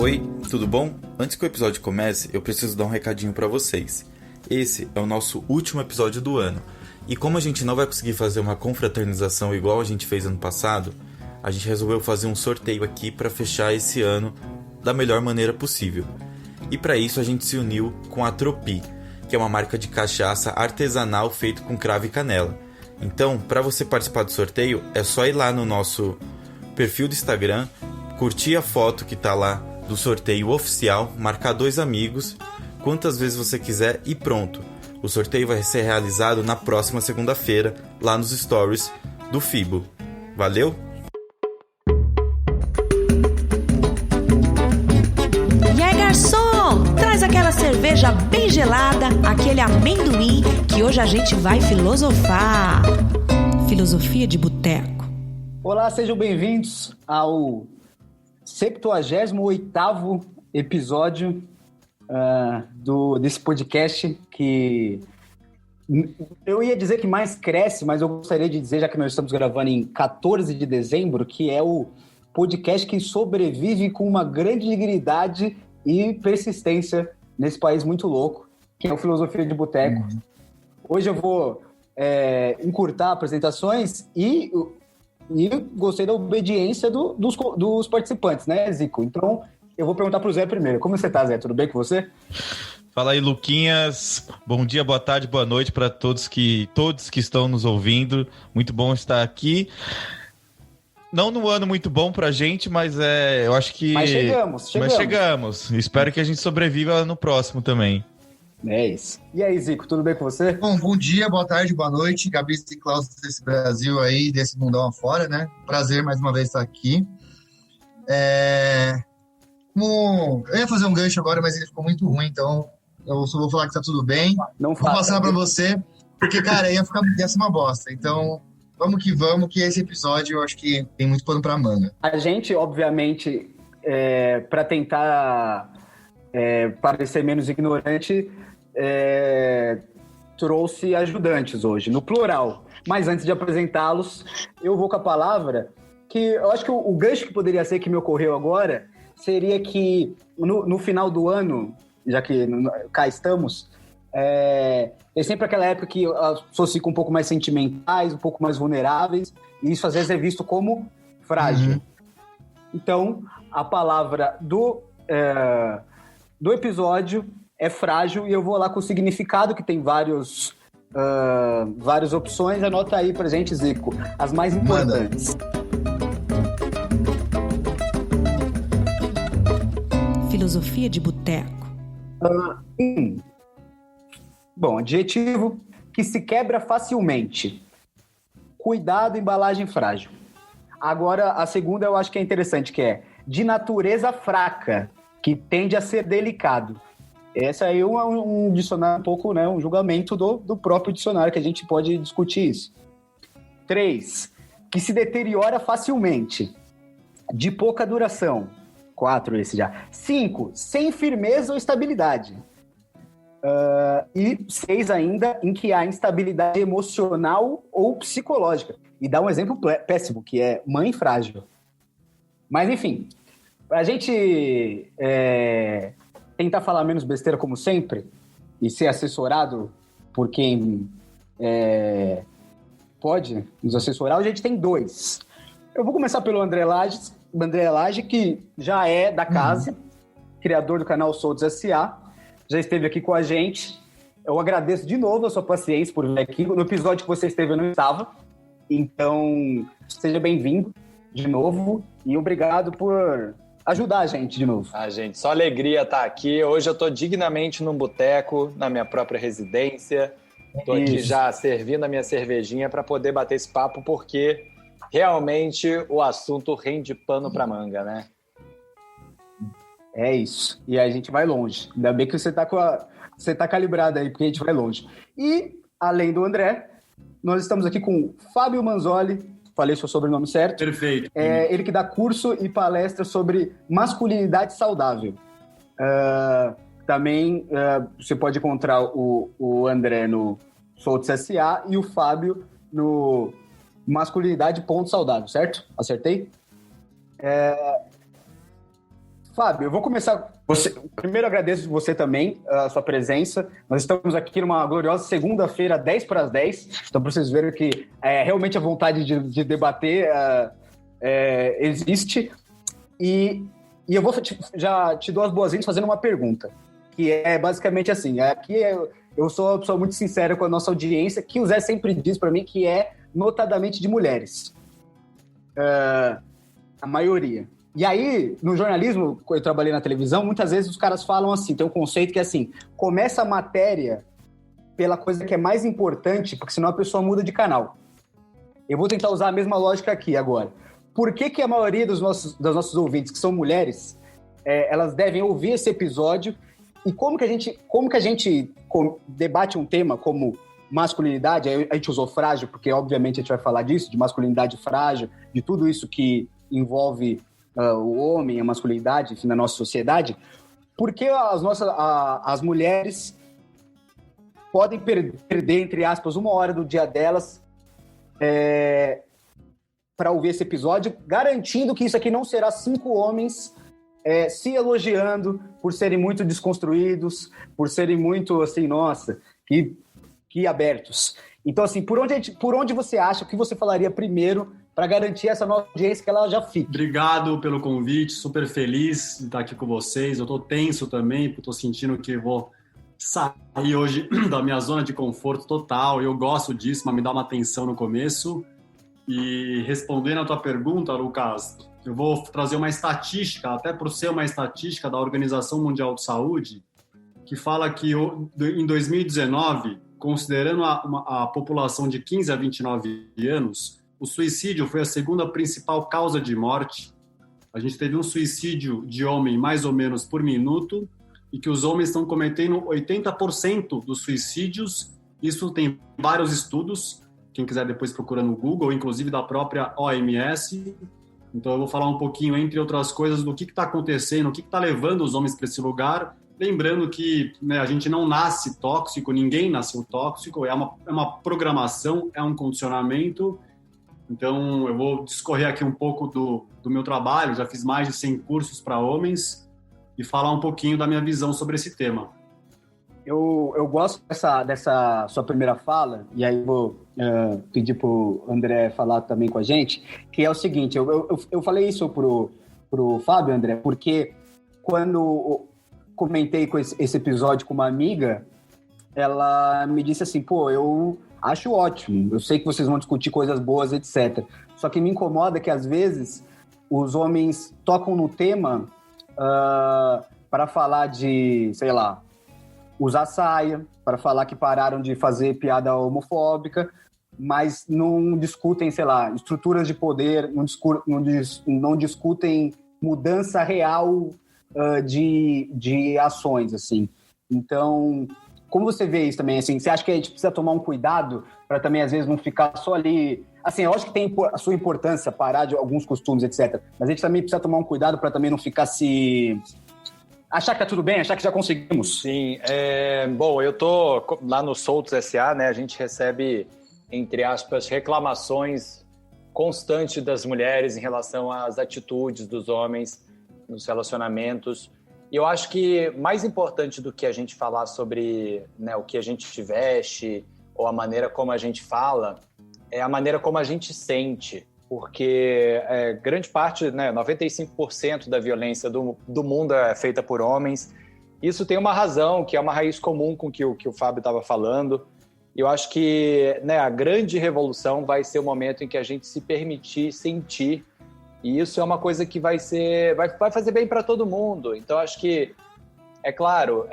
Oi, tudo bom? Antes que o episódio comece, eu preciso dar um recadinho pra vocês. Esse é o nosso último episódio do ano, e como a gente não vai conseguir fazer uma confraternização igual a gente fez ano passado, a gente resolveu fazer um sorteio aqui pra fechar esse ano da melhor maneira possível. E pra isso a gente se uniu com a Tropi, que é uma marca de cachaça artesanal feita com cravo e canela. Então, pra você participar do sorteio, é só ir lá no nosso perfil do Instagram, curtir a foto que tá lá do sorteio oficial, marcar 2 amigos, quantas vezes você quiser e pronto. O sorteio vai ser realizado na próxima segunda-feira, lá nos stories do Fibo. Valeu? E aí, garçom, traz aquela cerveja bem gelada, aquele amendoim, que hoje a gente vai filosofar. Filosofia de Boteco. Olá, sejam bem-vindos ao 78º episódio desse podcast que eu ia dizer que mais cresce, mas eu gostaria de dizer, já que nós estamos gravando em 14 de dezembro, que é o podcast que sobrevive com uma grande dignidade e persistência nesse país muito louco, que é o Filosofia de Boteco. Hoje eu vou encurtar apresentações e gostei da obediência dos participantes, né, Zico? Então, eu vou perguntar pro Zé primeiro. Como você tá, Zé? Tudo bem com você? Fala aí, Luquinhas. Bom dia, boa tarde, boa noite para todos que estão nos ouvindo. Muito bom estar aqui. Não num ano muito bom pra gente, mas eu acho que... Mas chegamos. Espero que a gente sobreviva no próximo também. É isso. E aí, Zico, tudo bem com você? Bom dia, boa tarde, boa noite, Gabi e Klaus desse Brasil aí, desse mundão afora, né? Prazer mais uma vez estar aqui. Eu ia fazer um gancho agora, mas ele ficou muito ruim, então eu só vou falar que tá tudo bem. Não vou passar pra você, porque, cara, ia ser uma bosta. Então, vamos, que esse episódio eu acho que tem muito pano pra manga. A gente, obviamente, pra tentar parecer menos ignorante, trouxe ajudantes hoje, no plural. Mas antes de apresentá-los, eu vou com a palavra, que eu acho que o gancho que poderia ser, que me ocorreu agora, seria que no final do ano, já que cá estamos, tem sempre aquela época que as pessoas ficam um pouco mais sentimentais, um pouco mais vulneráveis, e isso às vezes é visto como frágil. Uhum. Então, a palavra do episódio é frágil, e eu vou lá com o significado, que tem várias opções. Anota aí pra gente, Zico, as mais importantes. Filosofia de Boteco. Bom, adjetivo que se quebra facilmente. Cuidado, embalagem frágil. Agora, a segunda eu acho que é interessante, que é de natureza fraca, que tende a ser delicado. Essa aí é um dicionário um pouco, né, um julgamento do próprio dicionário, que a gente pode discutir isso. 3, que se deteriora facilmente. De pouca duração. 4 esse já. 5, sem firmeza ou estabilidade. E 6 ainda, em que há instabilidade emocional ou psicológica. E dá um exemplo péssimo, que é mãe frágil. Mas, enfim, a gente tentar falar menos besteira como sempre e ser assessorado por quem pode nos assessorar, a gente tem 2. Eu vou começar pelo André Lage, que já é da casa, criador do canal Soltos S.A., já esteve aqui com a gente. Eu agradeço de novo a sua paciência por vir aqui. No episódio que você esteve eu não estava, então seja bem-vindo de novo e obrigado por ajudar a gente de novo. Gente, só alegria estar aqui. Hoje eu estou dignamente num boteco, na minha própria residência. Estou aqui já servindo a minha cervejinha para poder bater esse papo, porque realmente o assunto rende pano para manga, né? É isso. E a gente vai longe. Ainda bem que você tá calibrado aí, porque a gente vai longe. E, além do André, nós estamos aqui com o Fábio Manzoli. Falei seu sobrenome certo? Perfeito. Ele que dá curso e palestra sobre masculinidade saudável. Também você pode encontrar o André no Soltos S.A. e o Fábio no Masculinidade Saudável, certo? Acertei? Fábio, eu vou começar. Primeiro, agradeço você também, a sua presença. Nós estamos aqui numa gloriosa segunda-feira, 10 para as 10. Então, para vocês verem que realmente a vontade de debater existe. E eu vou já te dou as boas-vindas fazendo uma pergunta, que é basicamente assim. Aqui eu sou uma pessoa muito sincera com a nossa audiência, que o Zé sempre diz para mim que é notadamente de mulheres. A maioria. E aí, no jornalismo, eu trabalhei na televisão, muitas vezes os caras falam assim, tem um conceito que é assim, começa a matéria pela coisa que é mais importante, porque senão a pessoa muda de canal. Eu vou tentar usar a mesma lógica aqui agora. Por que a maioria dos nossos ouvintes, que são mulheres, elas devem ouvir esse episódio, e como que a gente debate um tema como masculinidade, a gente usou frágil, porque obviamente a gente vai falar disso, de masculinidade frágil, de tudo isso que envolve o homem, a masculinidade, enfim, na nossa sociedade, porque as mulheres podem perder, entre aspas, 1 hora do dia delas para ouvir esse episódio, garantindo que isso aqui não será 5 homens se elogiando por serem muito desconstruídos, por serem muito, assim, nossa, que abertos. Então, assim, por onde você acha, o que você falaria primeiro para garantir essa nossa audiência que ela já fique? Obrigado pelo convite, super feliz de estar aqui com vocês. Eu estou tenso também, porque estou sentindo que vou sair hoje da minha zona de conforto total. Eu gosto disso, mas me dá uma tensão no começo. E respondendo a tua pergunta, Lucas, eu vou trazer uma estatística, até por ser uma estatística da Organização Mundial de Saúde, que fala que em 2019, considerando a população de 15 a 29 anos, o suicídio foi a segunda principal causa de morte. A gente teve um suicídio de homem mais ou menos por minuto, e que os homens estão cometendo 80% dos suicídios. Isso tem vários estudos, quem quiser depois procura no Google, inclusive da própria OMS. Então eu vou falar um pouquinho, entre outras coisas, do que está acontecendo, o que está levando os homens para esse lugar. Lembrando que a gente não nasce tóxico, ninguém nasceu tóxico, é uma programação, é um condicionamento. Então, eu vou discorrer aqui um pouco do meu trabalho, já fiz mais de 100 cursos para homens, e falar um pouquinho da minha visão sobre esse tema. Eu gosto dessa sua primeira fala, e aí vou pedir para o André falar também com a gente, que é o seguinte, eu falei isso pro Fábio, André, porque quando comentei com esse episódio com uma amiga, ela me disse assim, eu acho ótimo, eu sei que vocês vão discutir coisas boas, etc. Só que me incomoda que, às vezes, os homens tocam no tema para falar de, sei lá, usar saia, para falar que pararam de fazer piada homofóbica, mas não discutem, sei lá, estruturas de poder, não discutem mudança real de ações, assim. Então, como você vê isso também, assim? Você acha que a gente precisa tomar um cuidado para também, às vezes, não ficar só ali... Assim, eu acho que tem a sua importância parar de alguns costumes, etc. Mas a gente também precisa tomar um cuidado para também não ficar se... Achar que tá tudo bem, achar que já conseguimos. Sim, bom, eu tô lá no Soltos S.A., né? A gente recebe, entre aspas, reclamações constantes das mulheres em relação às atitudes dos homens nos relacionamentos. E eu acho que mais importante do que a gente falar sobre, né, o que a gente veste ou a maneira como a gente fala, é a maneira como a gente sente. Porque grande parte, né, 95% da violência do mundo é feita por homens. Isso tem uma razão, que é uma raiz comum com que o Fábio estava falando. Eu acho que, né, a grande revolução vai ser o momento em que a gente se permitir sentir. E isso é uma coisa que vai fazer bem para todo mundo. Então, acho que, é claro,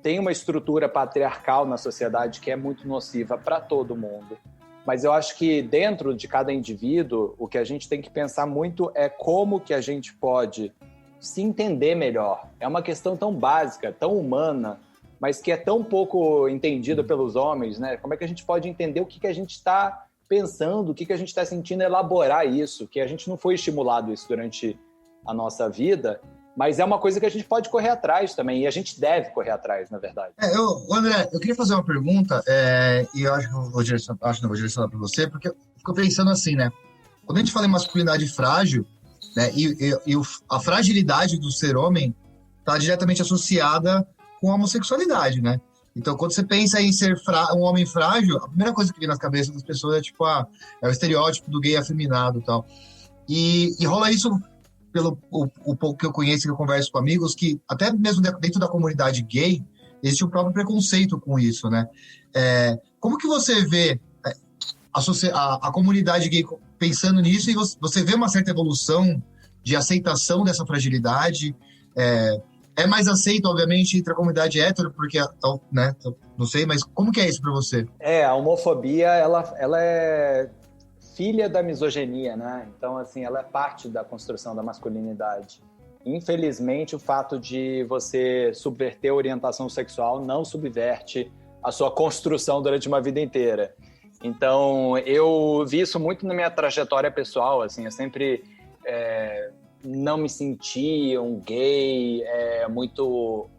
tem uma estrutura patriarcal na sociedade que é muito nociva para todo mundo. Mas eu acho que dentro de cada indivíduo, o que a gente tem que pensar muito é como que a gente pode se entender melhor. É uma questão tão básica, tão humana, mas que é tão pouco entendida pelos homens, né? Como é que a gente pode entender o que a gente está pensando, o que a gente está sentindo, elaborar isso, que a gente não foi estimulado isso durante a nossa vida, mas é uma coisa que a gente pode correr atrás também, e a gente deve correr atrás, na verdade. André, eu queria fazer uma pergunta, e eu acho que eu vou direcionar para você, porque eu fico pensando assim, né? Quando a gente fala em masculinidade frágil, né? A fragilidade do ser homem está diretamente associada com a homossexualidade, né? Então, quando você pensa em ser um homem frágil, a primeira coisa que vem nas cabeças das pessoas é tipo, é o estereótipo do gay afeminado e tal. E rola isso, pelo o pouco que eu conheço e que eu converso com amigos, que até mesmo dentro da comunidade gay, existe um próprio preconceito com isso, né? Como que você vê a comunidade gay pensando nisso, e você vê uma certa evolução de aceitação dessa fragilidade? É mais aceito, obviamente, entre a comunidade hétero, porque, né, não sei, mas como que é isso para você? A homofobia, ela é filha da misoginia, né? Então, assim, ela é parte da construção da masculinidade. Infelizmente, o fato de você subverter a orientação sexual não subverte a sua construção durante uma vida inteira. Então, eu vi isso muito na minha trajetória pessoal, assim, eu sempre não me senti um gay muito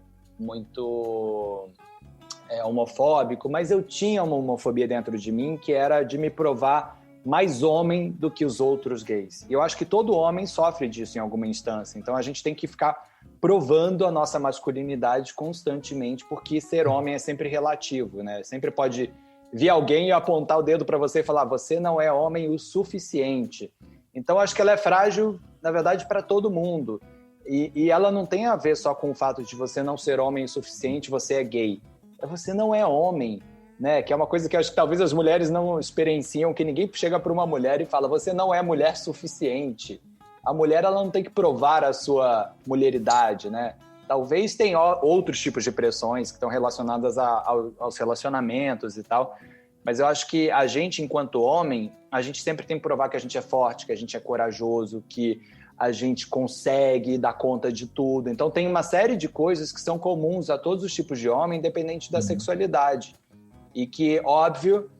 homofóbico, mas eu tinha uma homofobia dentro de mim que era de me provar mais homem do que os outros gays. E eu acho que todo homem sofre disso em alguma instância. Então, a gente tem que ficar provando a nossa masculinidade constantemente, porque ser homem é sempre relativo, né? Sempre pode vir alguém e apontar o dedo para você e falar: você não é homem o suficiente. Então, acho que ela é frágil, na verdade, para todo mundo. E ela não tem a ver só com o fato de você não ser homem o suficiente, você é gay. Você não é homem, né? Que é uma coisa que eu acho que talvez as mulheres não experienciam, que ninguém chega para uma mulher e fala: você não é mulher suficiente. A mulher, ela não tem que provar a sua mulheridade, né? Talvez tenha outros tipos de pressões que estão relacionadas aos relacionamentos e tal, mas eu acho que a gente, enquanto homem, a gente sempre tem que provar que a gente é forte, que a gente é corajoso, que a gente consegue dar conta de tudo. Então tem uma série de coisas que são comuns a todos os tipos de homem, independente da sexualidade. E que, óbvio,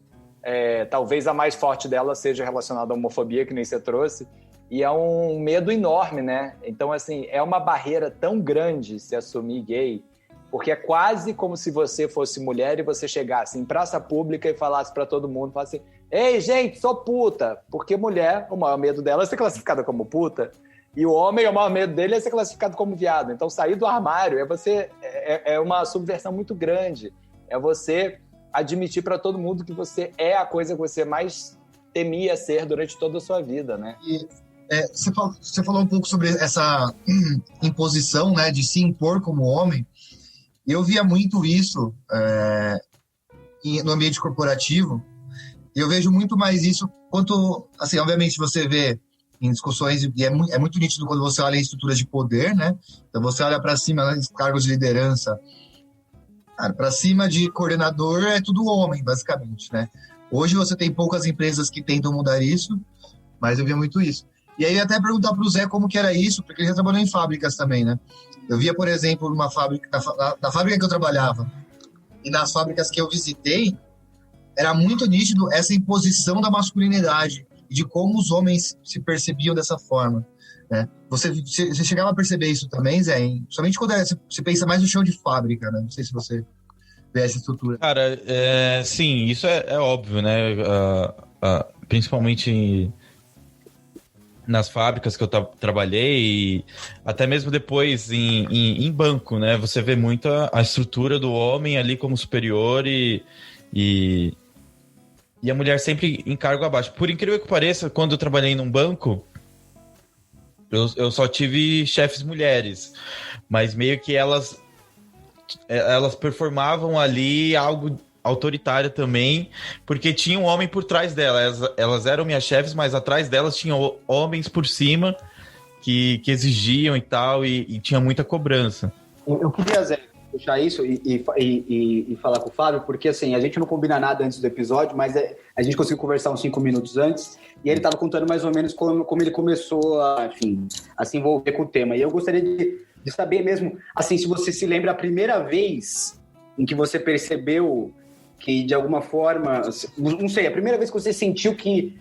talvez a mais forte dela seja relacionada à homofobia, que nem você trouxe, e é um medo enorme, né? Então, assim, é uma barreira tão grande se assumir gay, porque é quase como se você fosse mulher e você chegasse em praça pública e falasse pra todo mundo, falasse assim: ei, gente, sou puta. Porque mulher, o maior medo dela é ser classificada como puta, e o homem, o maior medo dele é ser classificado como viado. Então, sair do armário é uma subversão muito grande. É você admitir pra todo mundo que você é a coisa que você mais temia ser durante toda a sua vida, né? Você falou um pouco sobre essa imposição, né, de se impor como homem. Eu via muito isso no ambiente corporativo, e eu vejo muito mais isso quanto, assim, obviamente você vê em discussões, e é muito nítido quando você olha em estruturas de poder, né? Então você olha para cima, nos cargos de liderança, para cima de coordenador é tudo homem, basicamente, né? Hoje você tem poucas empresas que tentam mudar isso, mas eu via muito isso. E aí até perguntar para o Zé como que era isso, porque ele já trabalhou em fábricas também, né? Eu via, por exemplo, numa fábrica, na fábrica que eu trabalhava e nas fábricas que eu visitei, era muito nítido essa imposição da masculinidade e de como os homens se percebiam dessa forma, né? Você chegava a perceber isso também, Zé? Somente quando você pensa mais no chão de fábrica, né? Não sei se você vê essa estrutura. Cara, sim, isso é óbvio, né? Principalmente nas fábricas que eu trabalhei e até mesmo depois em banco, né? Você vê muito a estrutura do homem ali como superior e a mulher sempre em cargo abaixo. Por incrível que pareça, quando eu trabalhei num banco, eu só tive chefes mulheres, mas meio que elas performavam ali algo autoritária também, porque tinha um homem por trás delas. Elas eram minhas chefes, mas atrás delas tinham homens por cima que exigiam e tal, e tinha muita cobrança. Eu queria, Zé, puxar isso e falar com o Fábio, porque assim, a gente não combina nada antes do episódio, mas a gente conseguiu conversar uns 5 minutos antes, e ele estava contando mais ou menos como ele começou a se envolver com o tema. E eu gostaria de saber mesmo, assim, se você se lembra a primeira vez em que você percebeu que, de alguma forma, não sei, a primeira vez que você sentiu que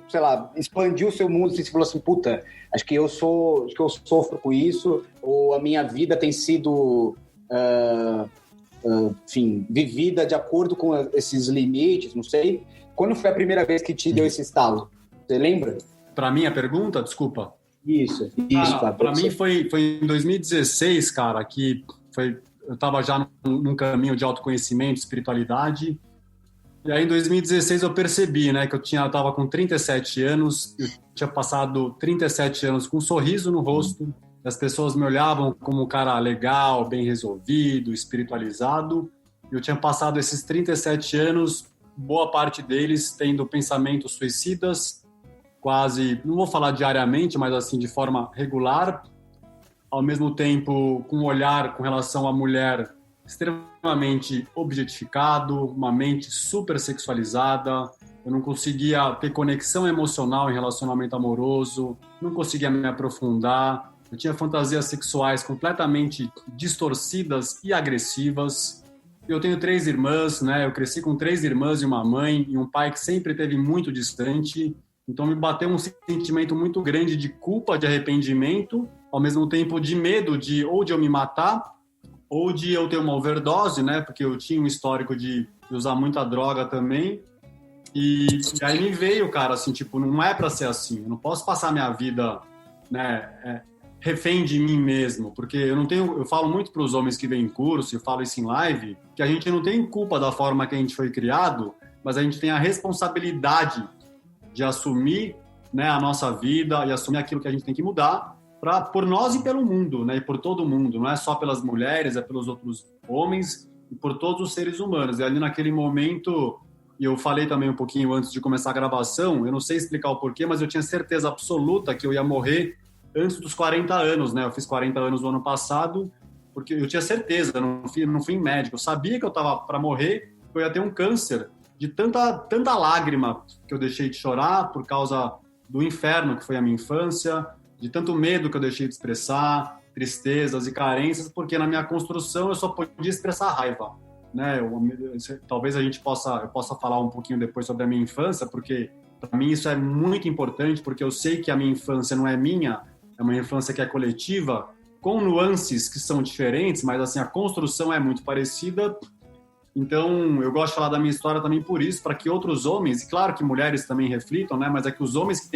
sei lá, expandiu o seu mundo, você falou assim: puta, acho que eu sofro com isso, ou a minha vida tem sido, vivida de acordo com esses limites, não sei. Quando foi a primeira vez que te deu esse estalo? Você lembra? Para mim, a pergunta, desculpa. Isso, Para mim foi em 2016, cara, que eu estava já num caminho de autoconhecimento, espiritualidade. E aí, em 2016, eu percebi, né, que eu estava com 37 anos, eu tinha passado 37 anos com um sorriso no rosto, as pessoas me olhavam como um cara legal, bem resolvido, espiritualizado. Eu tinha passado esses 37 anos, boa parte deles tendo pensamentos suicidas, quase, não vou falar diariamente, mas assim, de forma regular, ao mesmo tempo com um olhar com relação à mulher extremamente objetificado, uma mente super sexualizada, eu não conseguia ter conexão emocional em relacionamento amoroso, não conseguia me aprofundar, eu tinha fantasias sexuais completamente distorcidas e agressivas. Eu tenho 3 irmãs, né? Eu cresci com 3 irmãs e uma mãe, e um pai que sempre esteve muito distante, então me bateu um sentimento muito grande de culpa, de arrependimento, ao mesmo tempo de medo de ou de eu me matar, ou de eu ter uma overdose, né? Porque eu tinha um histórico de usar muita droga também. E aí me veio, cara, assim, tipo, não é pra ser assim. Eu não posso passar minha vida, né, refém de mim mesmo. Porque eu falo muito pros homens que vêm em curso, eu falo isso em live, que a gente não tem culpa da forma que a gente foi criado, mas a gente tem a responsabilidade de assumir, né, a nossa vida e assumir aquilo que a gente tem que mudar por nós e pelo mundo, né? E por todo mundo, não é só pelas mulheres, é pelos outros homens e por todos os seres humanos. E ali naquele momento, e eu falei também um pouquinho antes de começar a gravação, eu não sei explicar o porquê, mas eu tinha certeza absoluta que eu ia morrer antes dos 40 anos, né? Eu fiz 40 anos no ano passado, porque eu tinha certeza, não fui médico, eu sabia que eu estava para morrer, que eu ia ter um câncer, de tanta lágrima que eu deixei de chorar por causa do inferno que foi a minha infância, de tanto medo que eu deixei de expressar, tristezas e carências, porque na minha construção eu só podia expressar raiva, né? Talvez eu possa falar um pouquinho depois sobre a minha infância, porque para mim isso é muito importante, porque eu sei que a minha infância não é minha, é uma infância que é coletiva, com nuances que são diferentes, mas assim a construção é muito parecida. Então, eu gosto de falar da minha história também por isso, para que outros homens, e claro que mulheres também reflitam, né? Mas é que os homens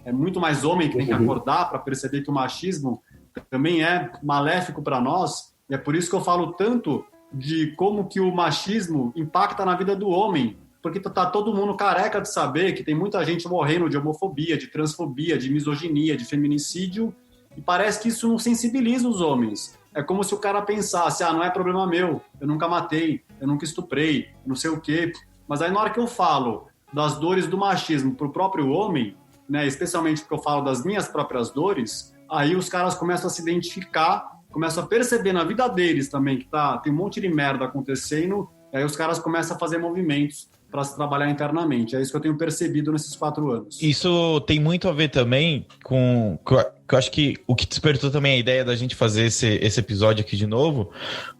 é muito mais homem que tem que acordar para perceber que o machismo também é maléfico para nós, e é por isso que eu falo tanto de como que o machismo impacta na vida do homem, porque tá todo mundo careca de saber que tem muita gente morrendo de homofobia, de transfobia, de misoginia, de feminicídio, e parece que isso não sensibiliza os homens. É como se o cara pensasse, não é problema meu, eu nunca matei, eu nunca estuprei, não sei o quê. Mas aí na hora que eu falo das dores do machismo pro próprio homem, né, especialmente porque eu falo das minhas próprias dores, aí os caras começam a se identificar, começam a perceber na vida deles também que tem um monte de merda acontecendo, e aí os caras começam a fazer movimentos para se trabalhar internamente. É isso que eu tenho percebido nesses 4 anos. Isso tem muito a ver também com eu acho que o que despertou também a ideia da gente fazer esse episódio aqui de novo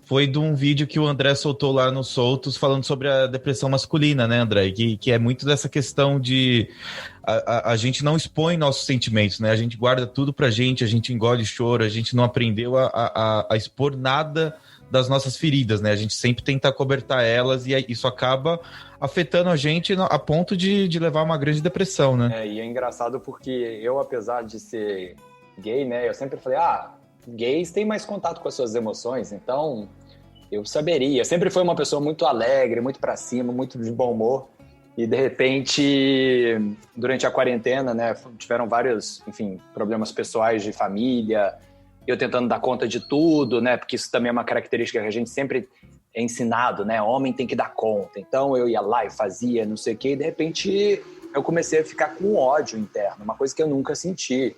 foi de um vídeo que o André soltou lá no Soltos falando sobre a depressão masculina, né, André? Que é muito dessa questão de a gente não expõe nossos sentimentos, né? A gente guarda tudo pra gente, a gente engole choro, a gente não aprendeu a expor nada das nossas feridas, né? A gente sempre tenta cobertar elas e isso acaba afetando a gente a ponto de levar a uma grande depressão, né? E é engraçado porque eu, apesar de ser gay, né? Eu sempre falei, gays têm mais contato com as suas emoções, então eu saberia. Eu sempre fui uma pessoa muito alegre, muito pra cima, muito de bom humor. E, de repente, durante a quarentena, né? Tiveram vários, enfim, problemas pessoais de família, eu tentando dar conta de tudo, né? Porque isso também é uma característica que a gente sempre é ensinado, né? Homem tem que dar conta. Então eu ia lá e fazia, não sei o quê, e de repente eu comecei a ficar com ódio interno, uma coisa que eu nunca senti.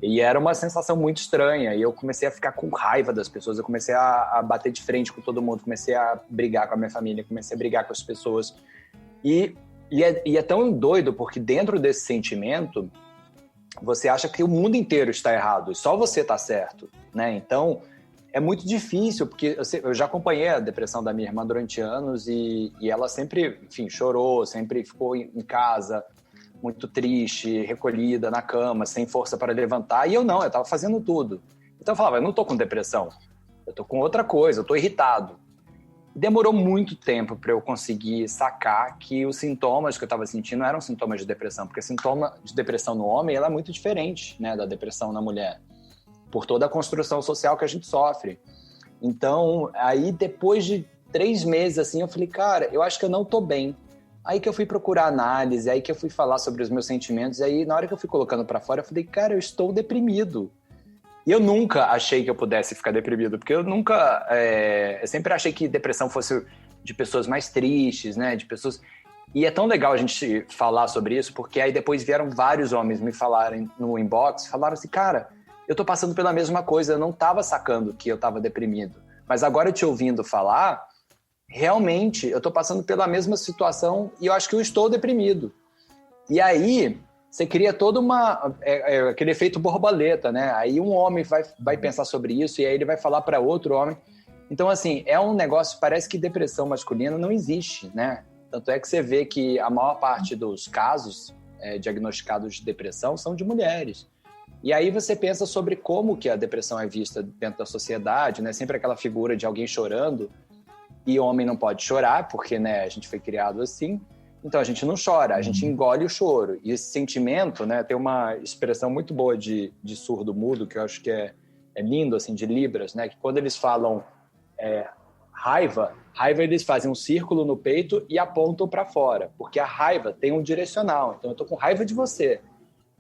E era uma sensação muito estranha. E eu comecei a ficar com raiva das pessoas, eu comecei a bater de frente com todo mundo, comecei a brigar com a minha família, comecei a brigar com as pessoas. E é tão doido, porque dentro desse sentimento, você acha que o mundo inteiro está errado e só você está certo, né? Então, é muito difícil, porque eu já acompanhei a depressão da minha irmã durante anos e ela sempre, enfim, chorou, sempre ficou em casa, muito triste, recolhida na cama, sem força para levantar. E eu estava fazendo tudo. Então eu falava, eu não estou com depressão, eu estou com outra coisa, eu estou irritado. Demorou muito tempo para eu conseguir sacar que os sintomas que eu estava sentindo eram sintomas de depressão, porque sintoma de depressão no homem ela é muito diferente, né, da depressão na mulher, por toda a construção social que a gente sofre. Então, aí depois de 3 meses, assim, eu falei, cara, eu acho que eu não tô bem. Aí que eu fui procurar análise, aí que eu fui falar sobre os meus sentimentos, e aí na hora que eu fui colocando para fora, eu falei, cara, eu estou deprimido. E eu nunca achei que eu pudesse ficar deprimido, porque eu sempre achei que depressão fosse de pessoas mais tristes, né, de pessoas... E é tão legal a gente falar sobre isso, porque aí depois vieram vários homens me falarem no inbox, falaram assim, cara, eu tô passando pela mesma coisa, eu não tava sacando que eu tava deprimido, mas agora te ouvindo falar, realmente eu tô passando pela mesma situação e eu acho que eu estou deprimido. E aí... Você cria todo aquele efeito borboleta, né? Aí um homem vai pensar sobre isso e aí ele vai falar para outro homem. Então, assim, é um negócio, parece que depressão masculina não existe, né? Tanto é que você vê que a maior parte dos casos diagnosticados de depressão são de mulheres. E aí você pensa sobre como que a depressão é vista dentro da sociedade, né? Sempre aquela figura de alguém chorando e o homem não pode chorar, porque, né, a gente foi criado assim. Então, a gente não chora, a gente engole o choro. E esse sentimento, né, tem uma expressão muito boa de surdo-mudo, que eu acho que é lindo, assim, de Libras, né, que quando eles falam raiva eles fazem um círculo no peito e apontam para fora, porque a raiva tem um direcional. Então, eu tô com raiva de você.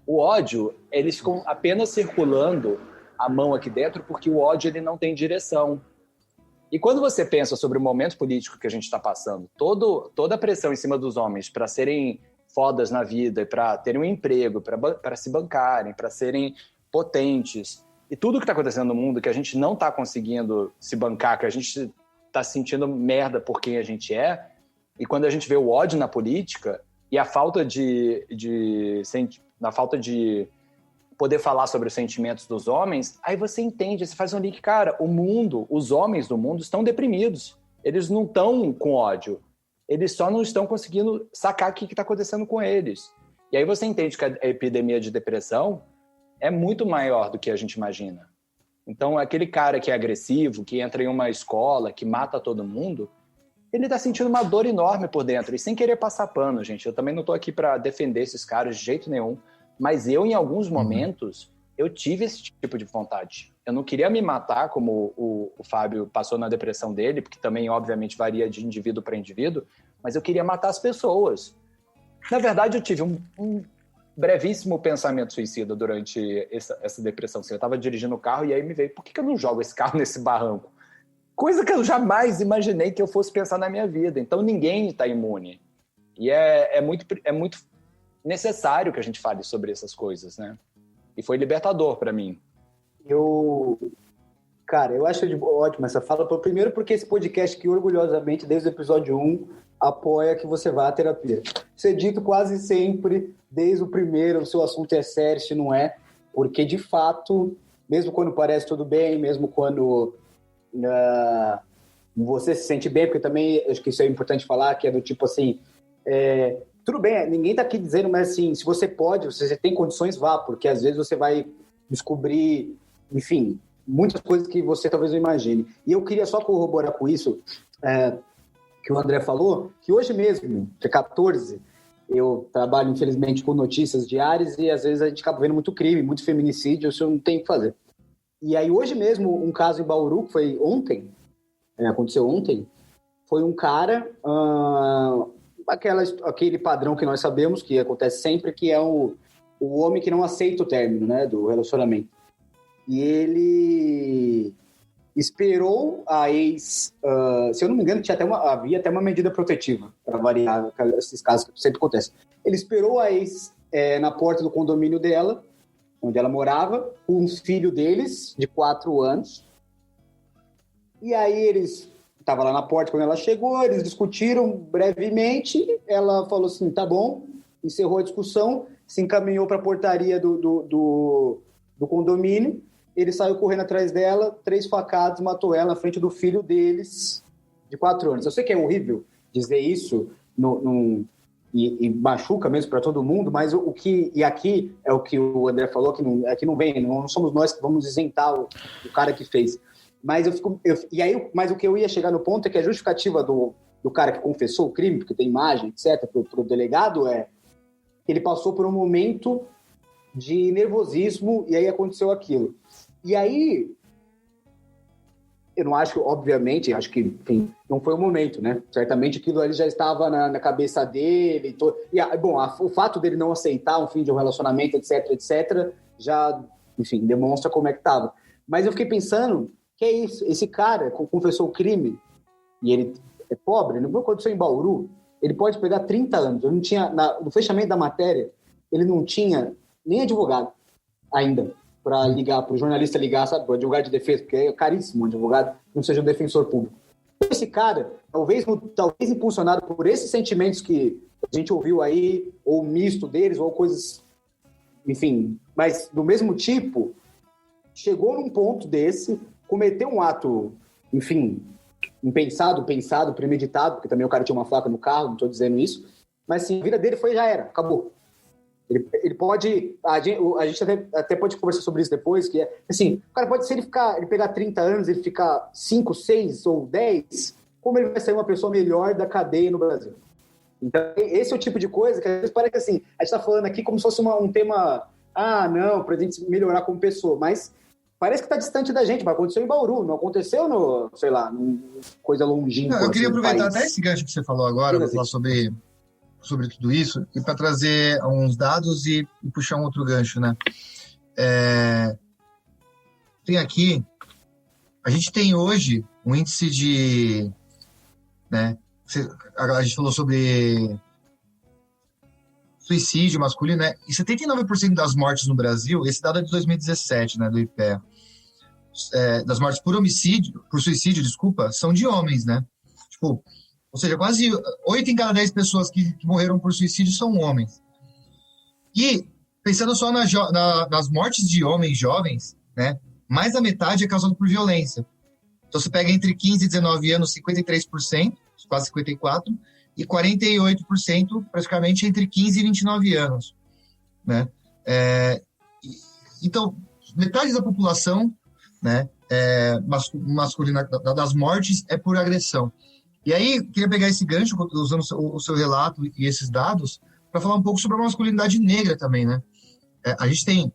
O ódio, eles ficam apenas circulando a mão aqui dentro, porque o ódio ele não tem direção. E quando você pensa sobre o momento político que a gente está passando, toda a pressão em cima dos homens para serem fodas na vida, para terem um emprego, para se bancarem, para serem potentes, e tudo que está acontecendo no mundo, que a gente não está conseguindo se bancar, que a gente está sentindo merda por quem a gente é, e quando a gente vê o ódio na política e a falta de poder falar sobre os sentimentos dos homens, aí você entende, você faz um link, cara, o mundo, os homens do mundo estão deprimidos, eles não estão com ódio, eles só não estão conseguindo sacar o que está acontecendo com eles. E aí você entende que a epidemia de depressão é muito maior do que a gente imagina. Então, aquele cara que é agressivo, que entra em uma escola, que mata todo mundo, ele está sentindo uma dor enorme por dentro, e sem querer passar pano, gente, eu também não estou aqui para defender esses caras de jeito nenhum, mas eu, em alguns momentos, eu tive esse tipo de vontade. Eu não queria me matar, como o Fábio passou na depressão dele, porque também, obviamente, varia de indivíduo para indivíduo, mas eu queria matar as pessoas. Na verdade, eu tive um brevíssimo pensamento suicida durante essa depressão. Assim, eu estava dirigindo o carro e aí me veio, por que eu não jogo esse carro nesse barranco? Coisa que eu jamais imaginei que eu fosse pensar na minha vida. Então, ninguém está imune. E é muito necessário que a gente fale sobre essas coisas, né? E foi libertador para mim. Cara, eu acho ótimo essa fala. Primeiro porque esse podcast que orgulhosamente, desde o episódio 1, apoia que você vá à terapia. Isso é dito quase sempre, desde o primeiro, o seu assunto é sério, se não é, porque de fato, mesmo quando parece tudo bem, mesmo quando você se sente bem, porque também acho que isso é importante falar, que é do tipo assim, tudo bem, ninguém tá aqui dizendo, mas assim, se você pode, se você tem condições, vá, porque às vezes você vai descobrir, enfim, muitas coisas que você talvez não imagine. E eu queria só corroborar com isso, que o André falou, que hoje mesmo, dia 14, eu trabalho, infelizmente, com notícias diárias e às vezes a gente acaba vendo muito crime, muito feminicídio, isso eu não tenho o que fazer. E aí hoje mesmo, um caso em Bauru, que foi ontem, aconteceu ontem, foi um cara... aquele padrão que nós sabemos que acontece sempre, que é o homem que não aceita o término, né, do relacionamento. E ele esperou a ex... se eu não me engano, havia até uma medida protetiva para variar esses casos que sempre acontecem. Ele esperou a ex na porta do condomínio dela, onde ela morava, com um filho deles, de 4 anos. E aí eles... Estava lá na porta quando ela chegou, eles discutiram brevemente, ela falou assim, tá bom, encerrou a discussão, se encaminhou para a portaria do condomínio, ele saiu correndo atrás dela, 3 facadas, matou ela na frente do filho deles, de 4 anos. Eu sei que é horrível dizer isso, e machuca mesmo para todo mundo, mas e aqui é o que o André falou, que não vem, não somos nós que vamos isentar o cara que fez. Mas mas o que eu ia chegar no ponto é que a justificativa do cara que confessou o crime, porque tem imagem, etc., pro delegado, é que ele passou por um momento de nervosismo e aí aconteceu aquilo. E aí, eu não acho, obviamente, acho que, enfim, não foi o momento, né? Certamente aquilo ali já estava na cabeça dele. O fato dele não aceitar um fim de um relacionamento, etc., já, enfim, demonstra como é que estava. Mas eu fiquei pensando, que é isso? Esse cara confessou o crime e ele é pobre, não aconteceu em Bauru, ele pode pegar 30 anos. Eu não tinha, no fechamento da matéria, ele não tinha nem advogado ainda para ligar, para o jornalista ligar, sabe, o advogado de defesa, porque é caríssimo um advogado, não seja um defensor público. Esse cara, talvez impulsionado por esses sentimentos que a gente ouviu aí, ou misto deles, ou coisas, enfim, mas do mesmo tipo, chegou num ponto desse, cometeu um ato, enfim, impensado, pensado, premeditado, porque também o cara tinha uma faca no carro, não estou dizendo isso, mas assim, a vida dele já era, acabou. Ele pode, a gente até pode conversar sobre isso depois, que é, assim, o cara pode, se ele pegar 30 anos, ele ficar 5, 6 ou 10, como ele vai ser uma pessoa melhor da cadeia no Brasil? Então, esse é o tipo de coisa que às vezes parece que, assim, a gente está falando aqui como se fosse um tema, não, pra gente melhorar como pessoa, mas parece que está distante da gente, mas aconteceu em Bauru, não aconteceu coisa longínqua. Eu queria aproveitar até esse gancho que você falou agora, para falar sobre tudo isso, e para trazer uns dados e puxar um outro gancho, né? Tem aqui, a gente tem hoje um índice de, né? A gente falou sobre suicídio masculino, né? E 79% das mortes no Brasil, esse dado é de 2017, né, do IPEA, das mortes por suicídio, são de homens, né? Tipo, ou seja, quase 8 em cada 10 pessoas que morreram por suicídio são homens. E, pensando só nas mortes de homens jovens, né, mais da metade é causado por violência. Então, você pega entre 15 e 19 anos, 53%, quase 54%, e 48% praticamente entre 15 e 29 anos. Né? Então, metade da população, né, masculina das mortes é por agressão. E aí, queria pegar esse gancho, usando o seu relato e esses dados, para falar um pouco sobre a masculinidade negra também, né? A gente tem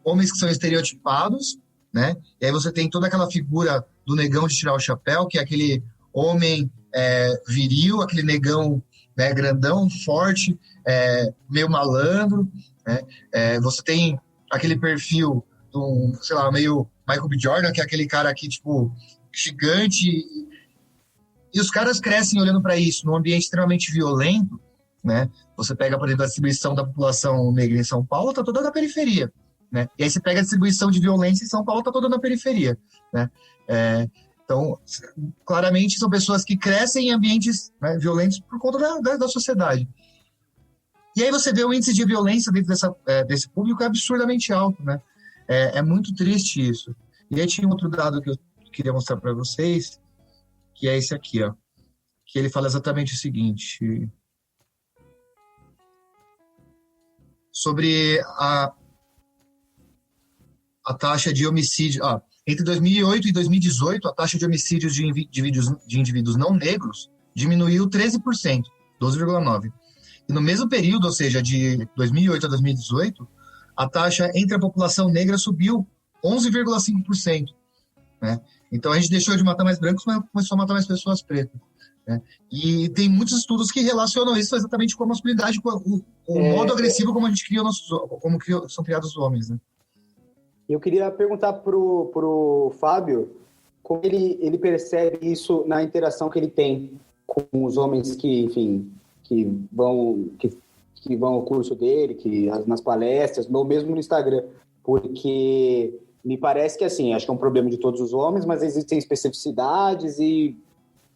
homens que são estereotipados, né? E aí você tem toda aquela figura do negão de tirar o chapéu, que é aquele homem viril, aquele negão, né, grandão, forte, meio malandro, né? Você tem aquele perfil do, sei lá, meio Michael B. Jordan, que é aquele cara aqui, tipo, gigante. E os caras crescem olhando para isso, num ambiente extremamente violento, né? Você pega, por exemplo, a distribuição da população negra em São Paulo, tá toda na periferia, né? E aí você pega a distribuição de violência em São Paulo, tá toda na periferia, né? Então, claramente, são pessoas que crescem em ambientes, né, violentos por conta da sociedade. E aí você vê o índice de violência dentro desse público é absurdamente alto, né? É muito triste isso. E aí tinha outro dado que eu queria mostrar para vocês, que é esse aqui, ó, que ele fala exatamente o seguinte, sobre a taxa de homicídio. Entre 2008 e 2018, a taxa de homicídios de indivíduos não negros diminuiu 13%, 12,9%. E no mesmo período, ou seja, de 2008 a 2018, a taxa entre a população negra subiu 11,5%. Né? Então, a gente deixou de matar mais brancos, mas começou a matar mais pessoas pretas. Né? E tem muitos estudos que relacionam isso exatamente com a masculinidade, com o modo agressivo como a gente cria são criados os homens. Né? Eu queria perguntar pro Fábio como ele percebe isso na interação que ele tem com os homens que, enfim, que vão ao curso dele, nas palestras, ou mesmo no Instagram, porque me parece que, assim, acho que é um problema de todos os homens, mas existem especificidades e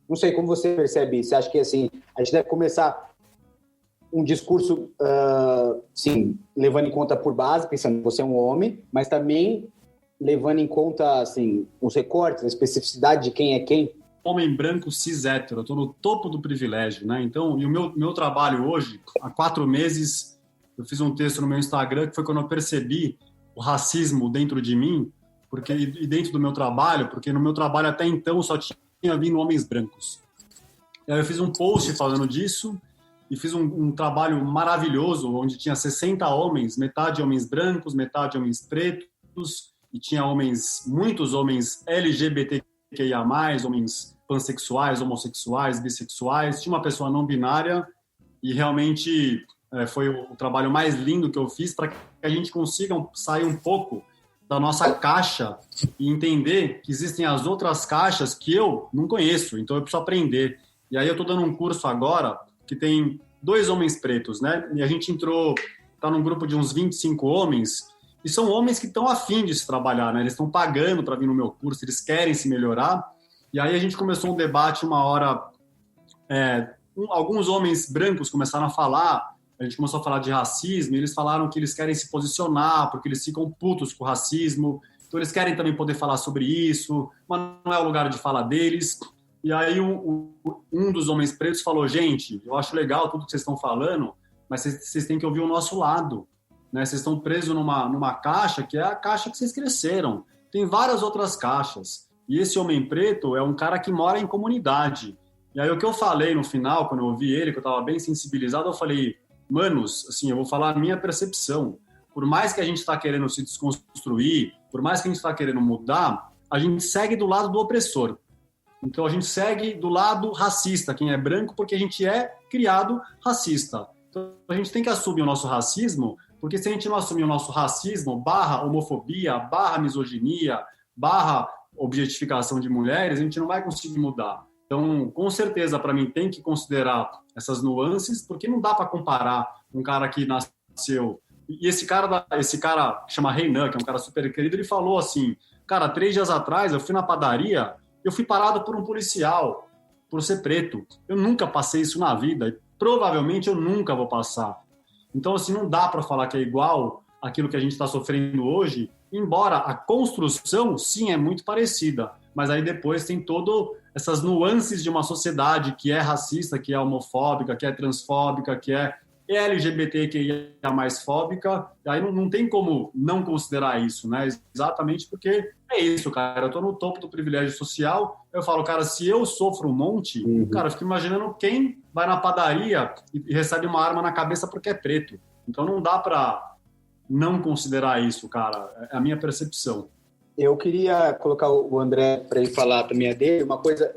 não sei como você percebe isso. Você acha que, assim, a gente deve começar um discurso, sim, levando em conta por base, pensando que você é um homem, mas também levando em conta, assim, os recortes, a especificidade de quem é quem? Homem branco cis hétero, eu estou no topo do privilégio, né? Então, e o meu trabalho hoje, há 4 meses, eu fiz um texto no meu Instagram que foi quando eu percebi o racismo dentro de mim, e dentro do meu trabalho, porque no meu trabalho até então só tinha vindo homens brancos. E aí eu fiz um post falando disso e fiz um trabalho maravilhoso, onde tinha 60 homens, metade homens brancos, metade homens pretos, e tinha muitos homens LGBTQIA+, homens pansexuais, homossexuais, bissexuais, tinha uma pessoa não binária, e realmente foi o trabalho mais lindo que eu fiz para que a gente consiga sair um pouco da nossa caixa e entender que existem as outras caixas que eu não conheço, então eu preciso aprender. E aí eu estou dando um curso agora que tem 2 homens pretos, né? E a gente está num grupo de uns 25 homens, e são homens que estão afim de se trabalhar, né? Eles estão pagando para vir no meu curso, eles querem se melhorar. E aí a gente começou um debate uma hora, alguns homens brancos começaram a falar, a gente começou a falar de racismo, e eles falaram que eles querem se posicionar, porque eles ficam putos com o racismo, então eles querem também poder falar sobre isso, mas não é o lugar de fala deles. E aí um dos homens pretos falou, gente, eu acho legal tudo que vocês estão falando, mas vocês têm que ouvir o nosso lado, né? Vocês estão presos numa caixa que é a caixa que vocês cresceram. Tem várias outras caixas. E esse homem preto é um cara que mora em comunidade. E aí o que eu falei no final, quando eu ouvi ele, que eu estava bem sensibilizado, eu falei, manos, assim, eu vou falar a minha percepção. Por mais que a gente está querendo se desconstruir, por mais que a gente está querendo mudar, a gente segue do lado do opressor. Então, a gente segue do lado racista, quem é branco, porque a gente é criado racista. Então, a gente tem que assumir o nosso racismo, porque se a gente não assumir o nosso racismo, barra homofobia, barra misoginia, barra objetificação de mulheres, a gente não vai conseguir mudar. Então, com certeza, para mim, tem que considerar essas nuances, porque não dá para comparar um cara que nasceu... E esse cara que chama Reinan, que é um cara super querido, ele falou assim, cara, 3 dias atrás eu fui na padaria, eu fui parado por um policial, por ser preto. Eu nunca passei isso na vida e provavelmente eu nunca vou passar. Então, assim, não dá para falar que é igual aquilo que a gente está sofrendo hoje, embora a construção, sim, é muito parecida. Mas aí depois tem todas essas nuances de uma sociedade que é racista, que é homofóbica, que é transfóbica, que é LGBTQIA+, fóbica, e aí não tem como não considerar isso, né? Exatamente porque é isso, cara. Eu tô no topo do privilégio social, eu falo, cara, se eu sofro um monte, cara, eu fico imaginando quem vai na padaria e recebe uma arma na cabeça porque é preto. Então não dá pra não considerar isso, cara. É a minha percepção. Eu queria colocar o André para ele falar também dele, uma coisa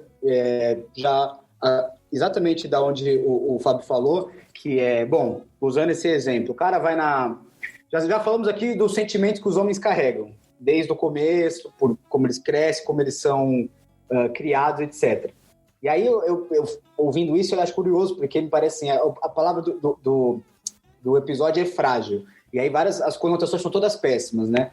exatamente da onde o Fábio falou, que é, bom, usando esse exemplo, o cara vai já falamos aqui dos sentimentos que os homens carregam, desde o começo, por como eles crescem, como eles são criados, etc. E aí, eu ouvindo isso, eu acho curioso, porque me parece assim, a palavra do episódio é frágil. E aí, as conotações são todas péssimas, né?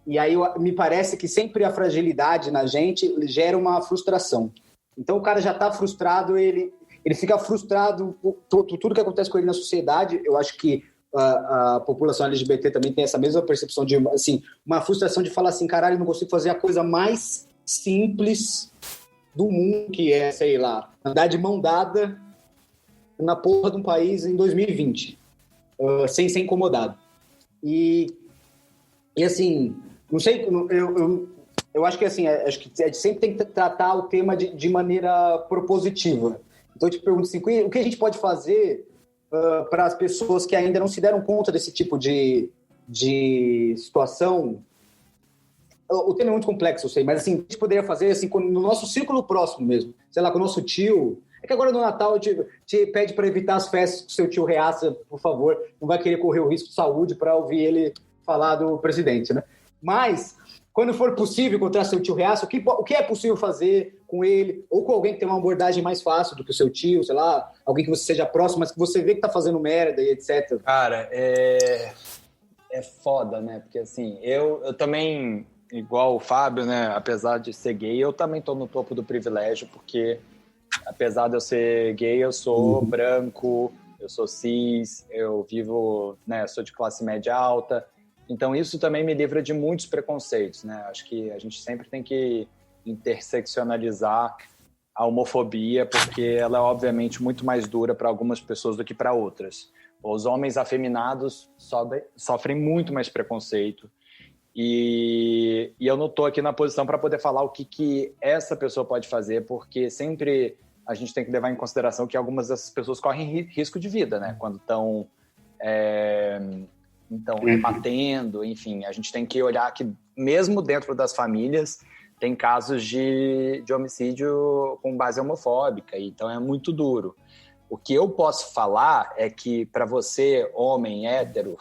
E aí, me parece que sempre a fragilidade na gente gera uma frustração. Então, o cara já está frustrado, ele fica frustrado por tudo que acontece com ele na sociedade. Eu acho que a população LGBT também tem essa mesma percepção de, assim, uma frustração de falar assim, caralho, eu não consigo fazer a coisa mais simples do mundo, que é, sei lá, andar de mão dada na porra de um país em 2020, sem ser incomodado. E assim, não sei, eu acho que assim, acho que a gente sempre tem que tratar o tema de maneira propositiva. Então eu te pergunto assim, o que a gente pode fazer para as pessoas que ainda não se deram conta desse tipo de situação? O tema é muito complexo, eu sei, mas assim, a gente poderia fazer assim, no nosso círculo próximo mesmo, sei lá, com o nosso tio. É que agora no Natal te pede para evitar as festas com o seu tio reaça, por favor, não vai querer correr o risco de saúde para ouvir ele falar do presidente, né? Mas, quando for possível encontrar seu tio reaça, o que é possível fazer com ele, ou com alguém que tem uma abordagem mais fácil do que o seu tio, sei lá, alguém que você seja próximo, mas que você vê que tá fazendo merda e etc. Cara, é foda, né? Porque assim, eu também, igual o Fábio, né? Apesar de ser gay, eu também tô no topo do privilégio, porque apesar de eu ser gay, eu sou branco, eu sou cis, eu vivo, né? Sou de classe média alta. Então, isso também me livra de muitos preconceitos, né? Acho que a gente sempre tem que interseccionalizar a homofobia, porque ela é, obviamente, muito mais dura para algumas pessoas do que para outras. Os homens afeminados sofrem muito mais preconceito. E E eu não estou aqui na posição para poder falar o que essa pessoa pode fazer, porque sempre a gente tem que levar em consideração que algumas dessas pessoas correm risco de vida, né? Quando estão rebatendo, enfim. A gente tem que olhar que, mesmo dentro das famílias, tem casos de homicídio com base homofóbica, então é muito duro. O que eu posso falar é que, para você, homem hétero,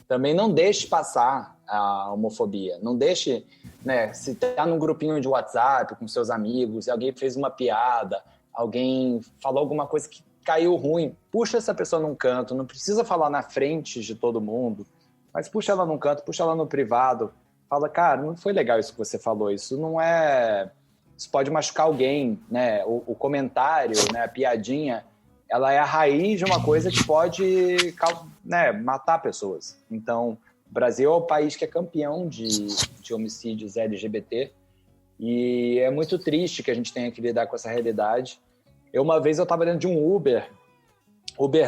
também não deixe passar a homofobia. Não deixe, né, se está num grupinho de WhatsApp com seus amigos e alguém fez uma piada, alguém falou alguma coisa que caiu ruim, puxa essa pessoa num canto, não precisa falar na frente de todo mundo, mas puxa ela num canto, puxa ela no privado, fala, cara, não foi legal isso que você falou, isso não é... Isso pode machucar alguém, né? O comentário, né, a piadinha, ela é a raiz de uma coisa que pode, né, matar pessoas. Então, o Brasil é o país que é campeão de homicídios LGBT e é muito triste que a gente tenha que lidar com essa realidade. Uma vez eu estava dentro de um Uber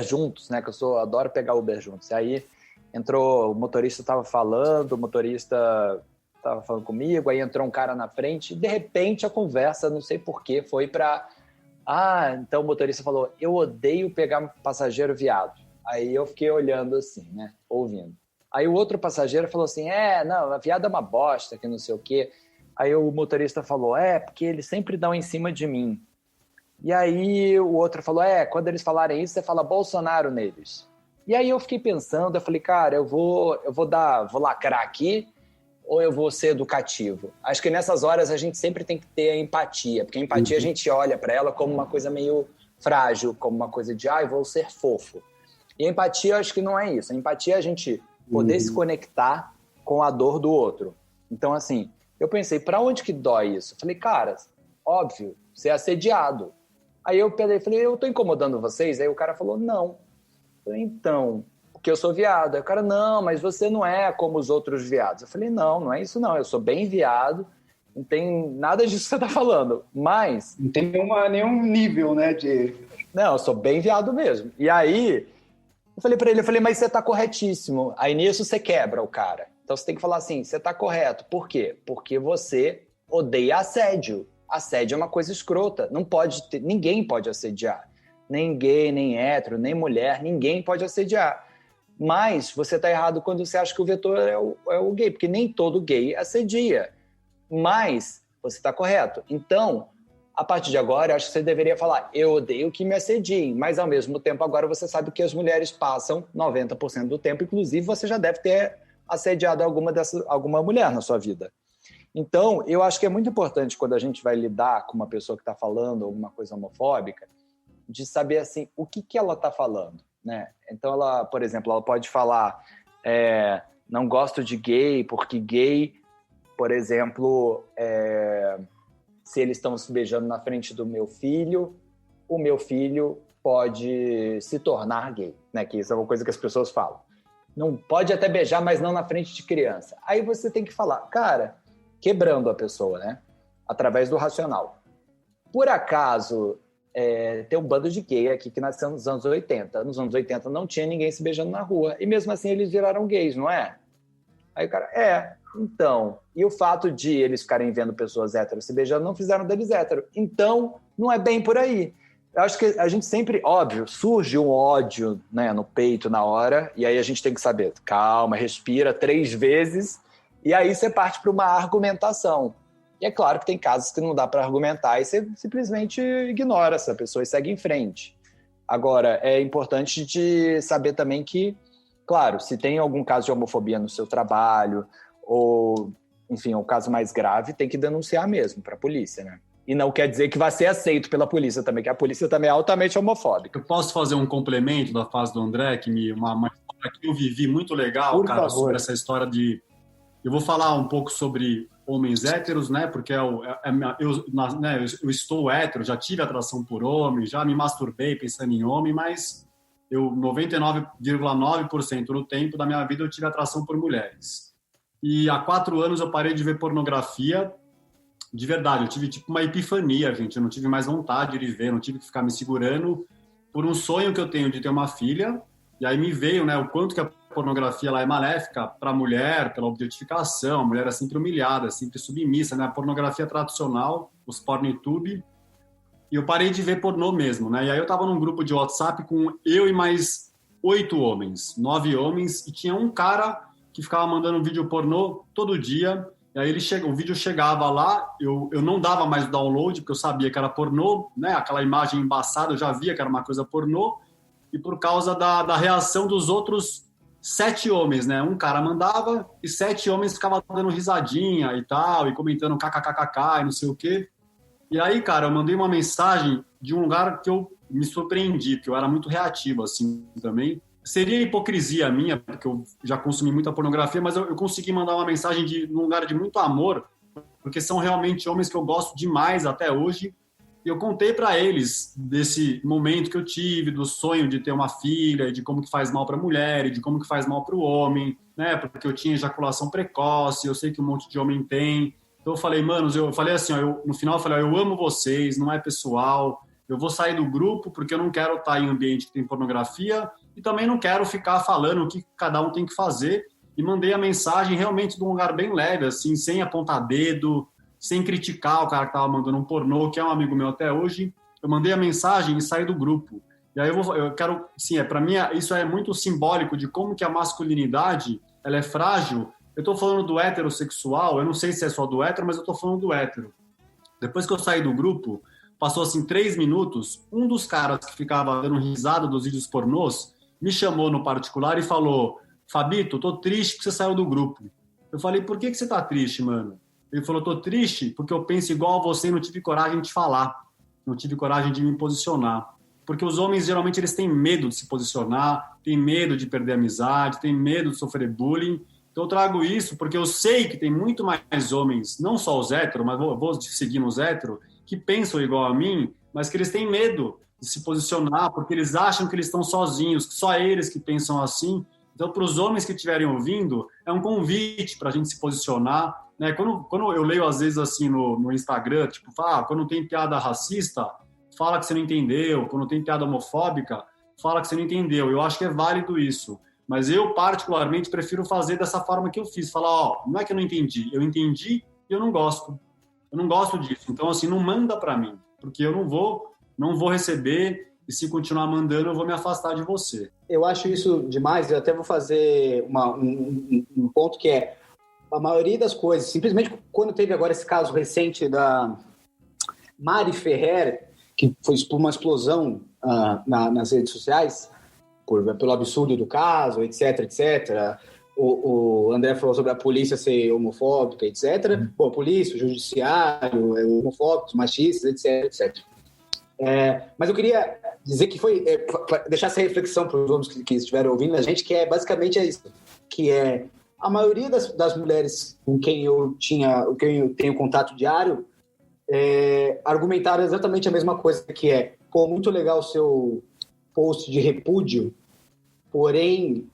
juntos, né, que eu adoro pegar Uber juntos. E aí entrou, o motorista estava falando, comigo, aí entrou um cara na frente e de repente a conversa, não sei porquê, foi para... então o motorista falou, eu odeio pegar passageiro viado. Aí eu fiquei olhando assim, né, ouvindo. Aí o outro passageiro falou assim, não, a viado é uma bosta, que não sei o quê. Aí o motorista falou, porque eles sempre dão em cima de mim. E aí o outro falou, quando eles falarem isso, você fala Bolsonaro neles. E aí eu fiquei pensando, eu falei, cara, eu vou lacrar aqui ou eu vou ser educativo? Acho que nessas horas a gente sempre tem que ter a empatia, porque a empatia a gente olha para ela como uma coisa meio frágil, como uma coisa de, eu vou ser fofo. E a empatia, acho que não é isso. A empatia é a gente poder se conectar com a dor do outro. Então, assim, eu pensei, para onde que dói isso? Falei, cara, óbvio, ser assediado. Aí eu falei, eu tô incomodando vocês? Aí o cara falou, não. Eu falei, então, porque eu sou viado. Aí o cara, não, mas você não é como os outros viados. Eu falei, não é isso não, eu sou bem viado, não tem nada disso que você tá falando, mas... Não tem nenhum nível, né, de... Não, eu sou bem viado mesmo. E aí, eu falei pra ele, mas você tá corretíssimo. Aí nisso você quebra o cara. Então você tem que falar assim, você tá correto. Por quê? Porque você odeia assédio. Assédio é uma coisa escrota. Não pode ter, ninguém pode assediar. Nem gay, nem hétero, nem mulher, ninguém pode assediar. Mas você tá errado quando você acha que o vetor é o gay, porque nem todo gay assedia. Mas você tá correto. Então, a partir de agora, eu acho que você deveria falar, eu odeio que me assediem, mas ao mesmo tempo agora você sabe que as mulheres passam 90% do tempo, inclusive você já deve ter assediado alguma mulher na sua vida. Então, eu acho que é muito importante quando a gente vai lidar com uma pessoa que está falando alguma coisa homofóbica, de saber assim, o que ela está falando, né? Então, ela, por exemplo, ela pode falar, não gosto de gay, porque gay, por exemplo, se eles estão se beijando na frente do meu filho, o meu filho pode se tornar gay, né? Que isso é uma coisa que as pessoas falam. Não pode até beijar, mas não na frente de criança. Aí você tem que falar, cara, quebrando a pessoa, né? Através do racional. Por acaso, tem um bando de gay aqui que nasceu nos anos 80. Nos anos 80 não tinha ninguém se beijando na rua. E mesmo assim eles viraram gays, não é? Aí o cara, então... E o fato de eles ficarem vendo pessoas héteros se beijando não fizeram deles héteros. Então, não é bem por aí. Eu acho que a gente sempre, óbvio, surge um ódio, né, no peito na hora, e aí a gente tem que saber, calma, respira 3 vezes, e aí você parte para uma argumentação. E é claro que tem casos que não dá para argumentar e você simplesmente ignora essa pessoa e segue em frente. Agora, é importante de saber também que, claro, se tem algum caso de homofobia no seu trabalho, ou, enfim, um caso mais grave, tem que denunciar mesmo para a polícia, né? E não quer dizer que vai ser aceito pela polícia também, que a polícia também é altamente homofóbica. Eu posso fazer um complemento da fase do André, que uma história que eu vivi muito legal, por cara, favor. sobre essa história de... Eu vou falar um pouco sobre homens héteros, né? Porque eu estou hétero, já tive atração por homem, já me masturbei pensando em homem, mas 99,9% do tempo da minha vida eu tive atração por mulheres. E há 4 anos eu parei de ver pornografia. De verdade, eu tive tipo uma epifania, gente. Eu não tive mais vontade de ver, não tive que ficar me segurando por um sonho que eu tenho de ter uma filha. E aí me veio, né, o quanto que a pornografia ela é maléfica para a mulher, pela objetificação, a mulher é sempre humilhada, é sempre submissa, né? A pornografia tradicional, os pornotube, e eu parei de ver pornô mesmo, né? E aí eu tava num grupo de WhatsApp com eu e mais 9 homens, e tinha um cara que ficava mandando vídeo pornô todo dia, e aí o vídeo chegava lá, eu não dava mais o download, porque eu sabia que era pornô, né? Aquela imagem embaçada, eu já via que era uma coisa pornô, e por causa da reação dos outros 7 homens, né? Um cara mandava e 7 homens ficavam dando risadinha e tal, e comentando kkkk e não sei o quê. E aí, cara, eu mandei uma mensagem de um lugar que eu me surpreendi, porque eu era muito reativo, assim, também. Seria hipocrisia minha, porque eu já consumi muita pornografia, mas eu consegui mandar uma mensagem num lugar de muito amor, porque são realmente homens que eu gosto demais até hoje. E eu contei para eles desse momento que eu tive, do sonho de ter uma filha, de como que faz mal para a mulher, e de como que faz mal para o homem, né? Porque eu tinha ejaculação precoce, eu sei que um monte de homem tem. Então eu falei, manos, eu falei assim, no final eu falei, eu amo vocês, não é pessoal, eu vou sair do grupo porque eu não quero estar em ambiente que tem pornografia e também não quero ficar falando o que cada um tem que fazer. E mandei a mensagem realmente de um lugar bem leve, assim, sem apontar dedo, sem criticar o cara que estava mandando um pornô, que é um amigo meu até hoje. Eu mandei a mensagem e saí do grupo. E aí eu quero, sim, para mim isso é muito simbólico de como que a masculinidade, ela é frágil. Eu estou falando do heterossexual, eu não sei se é só do hétero, mas eu estou falando do hétero. Depois que eu saí do grupo, passou assim 3 minutos, um dos caras que ficava dando risada dos vídeos pornôs me chamou no particular e falou, Fabito, tô triste porque você saiu do grupo. Eu falei, por que você tá triste, mano? Ele falou, tô triste porque eu penso igual a você e não tive coragem de falar, não tive coragem de me posicionar. Porque os homens, geralmente, eles têm medo de se posicionar, têm medo de perder a amizade, têm medo de sofrer bullying. Então eu trago isso porque eu sei que tem muito mais homens, não só os héteros, mas vou seguir nos héteros, que pensam igual a mim, mas que eles têm medo de se posicionar porque eles acham que eles estão sozinhos, que só eles que pensam assim. Então, para os homens que estiverem ouvindo, é um convite para a gente se posicionar, né? Quando eu leio, às vezes, assim, no Instagram, tipo, quando tem piada racista, fala que você não entendeu. Quando tem piada homofóbica, fala que você não entendeu. Eu acho que é válido isso. Mas eu, particularmente, prefiro fazer dessa forma que eu fiz. Falar, não é que eu não entendi. Eu entendi e eu não gosto. Eu não gosto disso. Então, assim, não manda para mim. Porque eu não vou receber. E se continuar mandando, eu vou me afastar de você. Eu acho isso demais. Eu até vou fazer um ponto que é a maioria das coisas. Simplesmente quando teve agora esse caso recente da Mari Ferrer, que foi uma explosão nas redes sociais, pelo absurdo do caso, etc, etc. O André falou sobre a polícia ser homofóbica, etc. Bom, a polícia, o judiciário, homofóbicos, machistas, etc, etc. Mas eu queria dizer que foi deixar essa reflexão para os homens que estiveram ouvindo a gente, que é basicamente isso, que é a maioria das mulheres com quem eu tenho contato diário argumentaram exatamente a mesma coisa, que é, pô, muito legal o seu post de repúdio, porém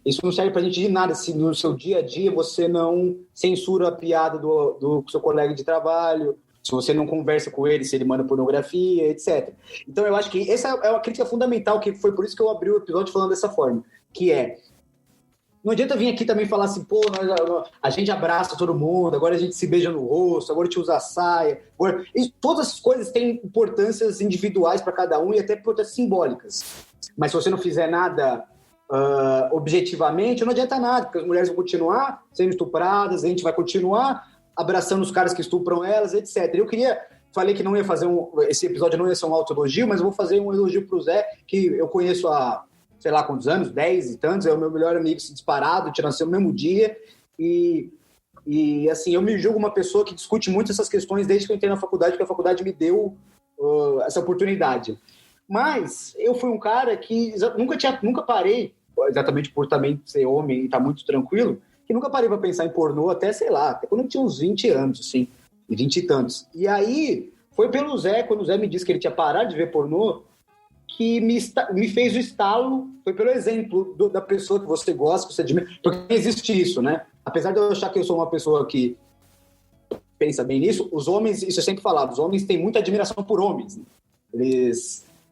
isso não serve pra gente de nada se no seu dia a dia você não censura a piada do seu colega de trabalho, se você não conversa com ele, se ele manda pornografia, etc. Então eu acho que essa é uma crítica fundamental, que foi por isso que eu abri o episódio falando dessa forma, que é, não adianta vir aqui também falar assim, pô, a gente abraça todo mundo, agora a gente se beija no rosto, agora a gente usa saia. Todas essas coisas têm importâncias individuais para cada um e até importâncias simbólicas. Mas se você não fizer nada objetivamente, não adianta nada, porque as mulheres vão continuar sendo estupradas, a gente vai continuar abraçando os caras que estupram elas, etc. Falei que não ia fazer esse episódio não ia ser um autoelogio, mas eu vou fazer um elogio pro Zé, que eu conheço há sei lá quantos anos, 10 e tantos, é o meu melhor amigo disparado, te nasceu no mesmo dia, e assim, eu me julgo uma pessoa que discute muito essas questões desde que eu entrei na faculdade, porque a faculdade me deu essa oportunidade. Mas eu fui um cara que nunca parei, exatamente por também ser homem e estar muito tranquilo, que nunca parei para pensar em pornô até, sei lá, até quando eu tinha uns 20 anos, assim, 20 e tantos. E aí, foi pelo Zé, quando o Zé me disse que ele tinha parado de ver pornô, que me fez o estalo, foi pelo exemplo da pessoa que você gosta, que você admira, porque existe isso, né? Apesar de eu achar que eu sou uma pessoa que pensa bem nisso, os homens, isso eu sempre falava, os homens têm muita admiração por homens, né?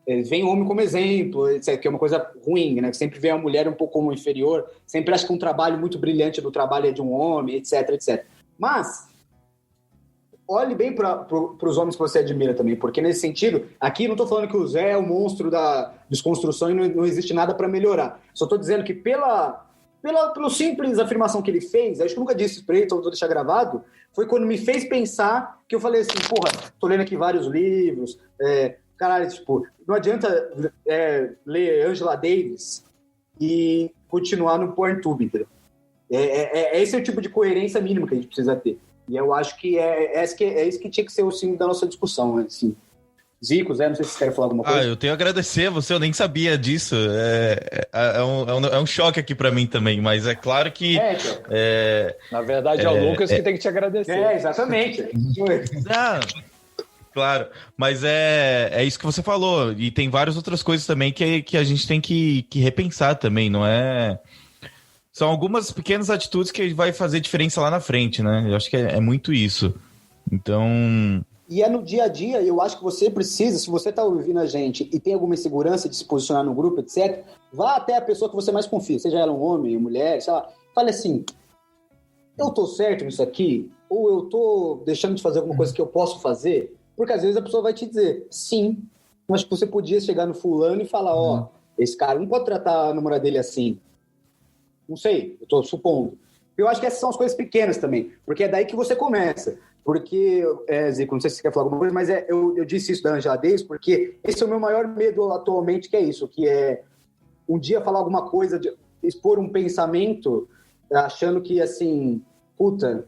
vem o homem como exemplo, etc., que é uma coisa ruim, né? Sempre vê a mulher um pouco como inferior, sempre acha que um trabalho muito brilhante do trabalho é de um homem, etc., etc. Mas olhe bem para os homens que você admira também, porque nesse sentido, aqui não estou falando que o Zé é o monstro da desconstrução e não existe nada para melhorar. Só estou dizendo que pela simples afirmação que ele fez, acho que eu nunca disse isso para ele, então vou deixar gravado, foi quando me fez pensar que eu falei assim, porra, tô lendo aqui vários livros, caralho, tipo, não adianta ler Angela Davis e continuar no PornTube, entendeu? Esse é o tipo de coerência mínima que a gente precisa ter. E eu acho que é isso que tinha que ser o símbolo da nossa discussão, né? Assim. Zico, Zé, não sei se vocês querem falar alguma coisa. Eu tenho a agradecer a você, eu nem sabia disso. É um choque aqui pra mim também, mas é claro que... Na verdade, é o Lucas que tem que te agradecer. Exatamente. Claro, mas é isso que você falou. E tem várias outras coisas também que a gente tem que repensar também, não é... São algumas pequenas atitudes que vai fazer diferença lá na frente, né? Eu acho que é muito isso. Então... E é no dia a dia, eu acho que você precisa, se você está ouvindo a gente e tem alguma insegurança de se posicionar no grupo, etc., vá até a pessoa que você mais confia, seja ela um homem, uma mulher, sei lá, fale assim, eu tô certo nisso aqui? Ou eu tô deixando de fazer alguma coisa que eu posso fazer? Porque às vezes a pessoa vai te dizer, sim, mas você podia chegar no fulano e falar, esse cara não pode tratar a namorada dele assim. Não sei, eu tô supondo. Eu acho que essas são as coisas pequenas também, porque é daí que você começa. Porque, Zico, não sei se você quer falar alguma coisa, mas eu disse isso da Angela Davis, porque esse é o meu maior medo atualmente, que é isso, que é um dia falar alguma coisa, expor um pensamento, achando que, assim, puta,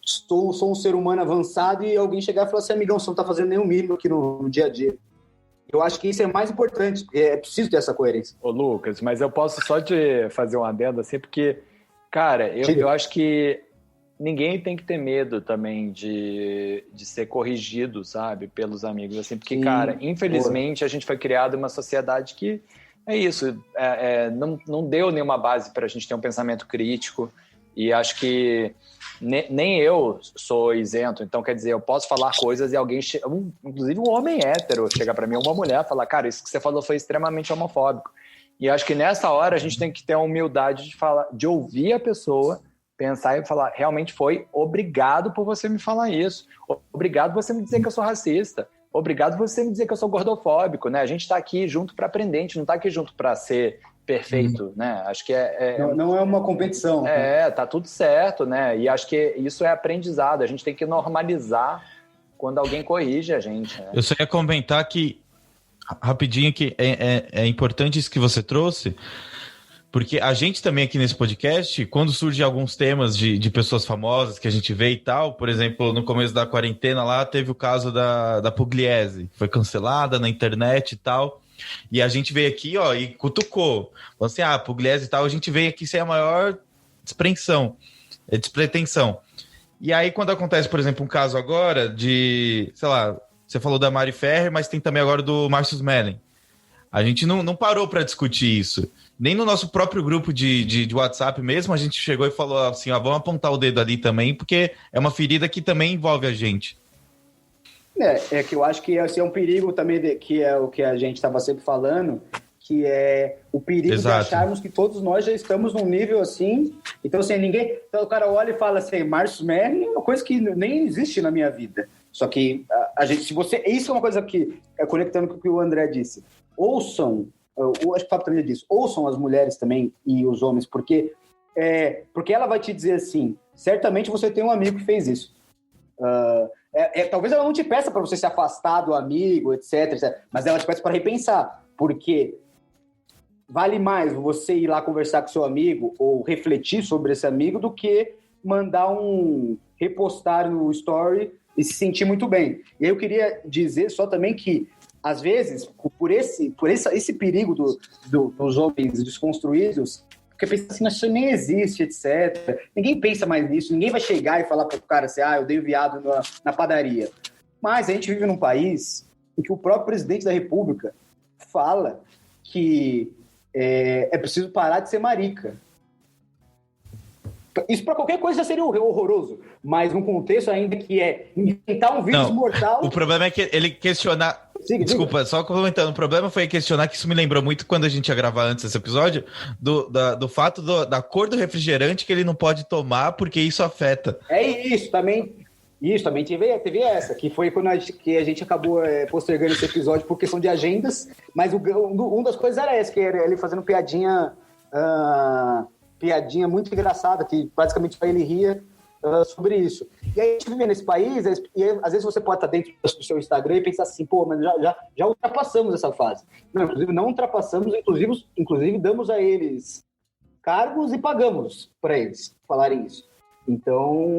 sou um ser humano avançado e alguém chegar e falar assim, amigão, você não tá fazendo nenhum mínimo aqui no dia a dia. Eu acho que isso é mais importante, porque é preciso ter essa coerência. Ô, Lucas, mas eu posso só te fazer um adendo assim, porque, cara, eu acho que ninguém tem que ter medo também de ser corrigido, sabe, pelos amigos, assim, porque, cara, infelizmente a gente foi criado em uma sociedade que é isso, não deu nenhuma base para a gente ter um pensamento crítico, e acho que nem eu sou isento, então quer dizer, eu posso falar coisas e alguém, inclusive um homem hétero, chega para mim, uma mulher, falar, cara, isso que você falou foi extremamente homofóbico, e acho que nessa hora a gente tem que ter a humildade de falar, de ouvir a pessoa, pensar e falar, realmente foi, obrigado por você me falar isso, obrigado por você me dizer que eu sou racista, obrigado por você me dizer que eu sou gordofóbico, né? A gente está aqui junto para aprender, a gente não está aqui junto para ser perfeito, né? Acho que não é uma competição. Tá tudo certo, né? E acho que isso é aprendizado, a gente tem que normalizar quando alguém corrige a gente, né? Eu só ia comentar que, rapidinho, que é importante isso que você trouxe, porque a gente também aqui nesse podcast, quando surgem alguns temas de pessoas famosas que a gente vê e tal, por exemplo, no começo da quarentena lá, teve o caso da Pugliese, foi cancelada na internet e tal, e a gente veio aqui, e cutucou. Falou assim, Pugliese e tal, a gente veio aqui sem a maior despretensão. E aí, quando acontece, por exemplo, um caso agora de, sei lá, você falou da Mari Ferrer, mas tem também agora do Marcus Mellen. A gente não parou para discutir isso. Nem no nosso próprio grupo de WhatsApp mesmo, a gente chegou e falou assim, vamos apontar o dedo ali também, porque é uma ferida que também envolve a gente. É que eu acho que esse é um perigo também, que é o que a gente estava sempre falando, que é o perigo de acharmos que todos nós já estamos num nível assim, então assim, então o cara olha e fala assim, Marcus Mellen é uma coisa que nem existe na minha vida. Só que a gente, isso é uma coisa que, conectando com o que o André disse, ouçam, eu acho que o Fábio também disse, ouçam as mulheres também e os homens, porque ela vai te dizer assim, certamente você tem um amigo que fez isso. Talvez ela não te peça para você se afastar do amigo, etc, mas ela te peça para repensar, porque vale mais você ir lá conversar com seu amigo ou refletir sobre esse amigo do que mandar repostar no story e se sentir muito bem. E aí eu queria dizer só também que às vezes, por esse perigo dos homens desconstruídos, porque pensa assim, isso nem existe, etc. Ninguém pensa mais nisso, ninguém vai chegar e falar pro cara assim, eu dei viado na padaria. Mas a gente vive num país em que o próprio presidente da República fala que é preciso parar de ser marica. Isso para qualquer coisa já seria horroroso, mas num contexto ainda que é inventar um vírus mortal... O problema é que ele questionar... Siga. Desculpa, só complementando, o problema foi questionar que isso me lembrou muito quando a gente ia gravar antes desse episódio, do fato da cor do refrigerante que ele não pode tomar, porque isso afeta. Isso, também teve essa, que foi quando a gente acabou postergando esse episódio por questão de agendas, mas uma das coisas era essa, que era ele fazendo piadinha muito engraçada, que basicamente ele ria sobre isso. E aí a gente vive nesse país, e aí, às vezes você pode estar dentro do seu Instagram e pensar assim, pô, mas já ultrapassamos essa fase. Não, inclusive não ultrapassamos, inclusive damos a eles cargos e pagamos para eles falarem isso. Então,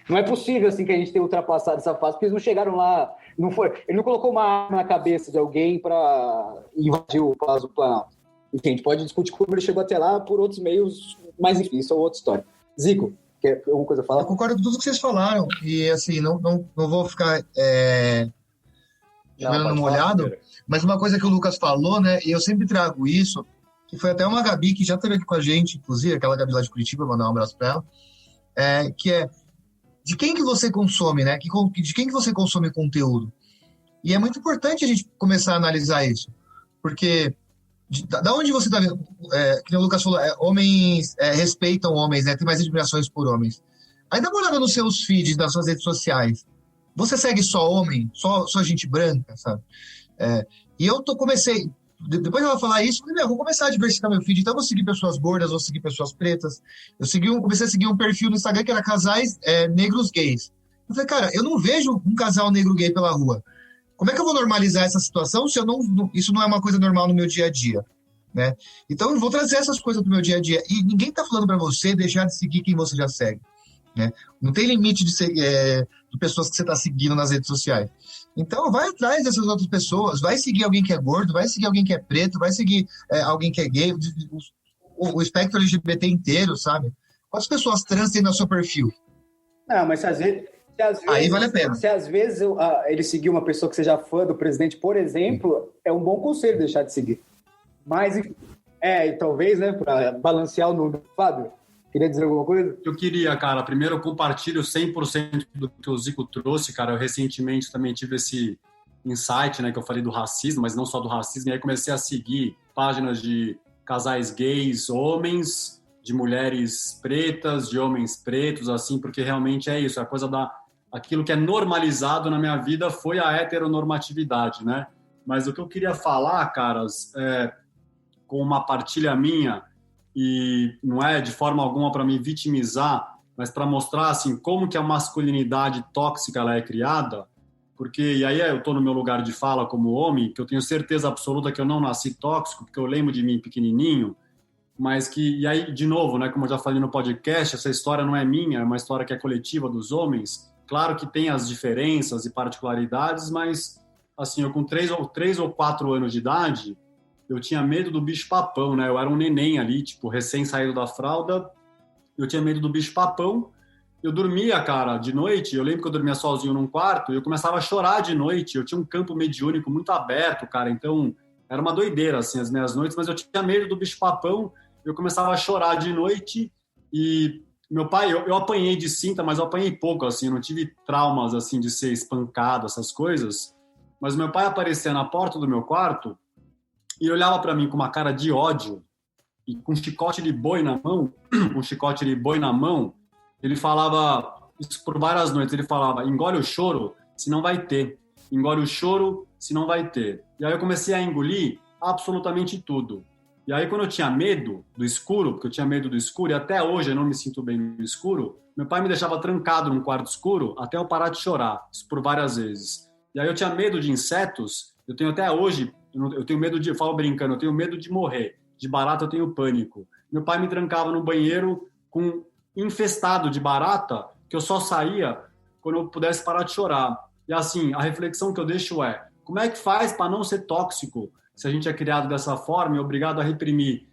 não é possível assim que a gente tenha ultrapassado essa fase, porque eles não chegaram lá, ele não colocou uma arma na cabeça de alguém para invadir o Palácio do Planalto. Enfim, a gente pode discutir como ele chegou até lá por outros meios, mas enfim, isso é outra história. Zico, quer alguma coisa a falar? Eu concordo com tudo que vocês falaram, e assim, não vou ficar jogando no molhado, mas uma coisa que o Lucas falou, né, e eu sempre trago isso, que foi até uma Gabi que já esteve aqui com a gente, inclusive, aquela Gabi lá de Curitiba, mandar um abraço para ela, que é de quem que você consome, né? De quem que você consome conteúdo. E é muito importante a gente começar a analisar isso, porque da onde você está vendo, que o Lucas falou, homens respeitam homens, né? Tem mais admirações por homens. Aí dá uma olhada nos seus feeds, nas suas redes sociais. Você segue só homem, só gente branca, sabe? E eu comecei... Depois ela falar isso, eu falei, vou começar a diversificar meu feed, então eu vou seguir pessoas gordas, vou seguir pessoas pretas. Comecei a seguir um perfil no Instagram que era casais negros gays. Eu falei, cara, eu não vejo um casal negro gay pela rua. Como é que eu vou normalizar essa situação se isso não é uma coisa normal no meu dia a dia, né? Então eu vou trazer essas coisas pro meu dia a dia. E ninguém tá falando para você deixar de seguir quem você já segue, né? Não tem limite de pessoas que você tá seguindo nas redes sociais. Então, vai atrás dessas outras pessoas, vai seguir alguém que é gordo, vai seguir alguém que é preto, vai seguir alguém que é gay, o espectro LGBT inteiro, sabe? Quantas pessoas trans tem no seu perfil? Não, mas se às vezes aí vale a pena. Se às vezes ele seguir uma pessoa que seja fã do presidente, por exemplo, é um bom conselho deixar de seguir. Mas, talvez, né, para balancear o número. Fábio, queria dizer alguma coisa? Eu queria, cara, primeiro eu compartilho 100% do que o Zico trouxe, cara. Eu recentemente também tive esse insight, né, que eu falei do racismo, mas não só do racismo, e aí comecei a seguir páginas de casais gays, homens, de mulheres pretas, de homens pretos, assim, porque realmente é isso, a coisa aquilo que é normalizado na minha vida foi a heteronormatividade, né? Mas o que eu queria falar, caras, com uma partilha minha, e não é de forma alguma para me vitimizar, mas para mostrar assim como que a masculinidade tóxica ela é criada, porque e aí eu estou no meu lugar de fala como homem, que eu tenho certeza absoluta que eu não nasci tóxico, porque eu lembro de mim pequenininho, mas e aí de novo, né, como eu já falei no podcast, essa história não é minha, é uma história que é coletiva dos homens. Claro que tem as diferenças e particularidades, mas assim, eu com 3 ou 4 anos de idade, eu tinha medo do bicho-papão, né? Eu era um neném ali, tipo, recém-saído da fralda. Eu tinha medo do bicho-papão. Eu dormia, cara, de noite. Eu lembro que eu dormia sozinho num quarto e eu começava a chorar de noite. Eu tinha um campo mediúnico muito aberto, cara. Então, era uma doideira, assim, as minhas noites. Mas eu tinha medo do bicho-papão. Eu começava a chorar de noite. E meu pai, eu apanhei de cinta, mas eu apanhei pouco, assim. Eu não tive traumas, assim, de ser espancado, essas coisas. Mas meu pai aparecia na porta do meu quarto e olhava para mim com uma cara de ódio e com um chicote de boi na mão, ele falava, isso por várias noites, ele falava, engole o choro, senão vai ter. Engole o choro, senão vai ter. E aí eu comecei a engolir absolutamente tudo. E aí quando eu tinha medo do escuro, porque eu tinha medo do escuro, e até hoje eu não me sinto bem no escuro, meu pai me deixava trancado num quarto escuro até eu parar de chorar, isso por várias vezes. E aí eu tinha medo de insetos, eu tenho até hoje, eu tenho medo eu falo brincando, eu tenho medo de morrer. De barata eu tenho pânico. Meu pai me trancava no banheiro infestado de barata, que eu só saía quando eu pudesse parar de chorar. E assim, a reflexão que eu deixo é, como é que faz para não ser tóxico se a gente é criado dessa forma e obrigado a reprimir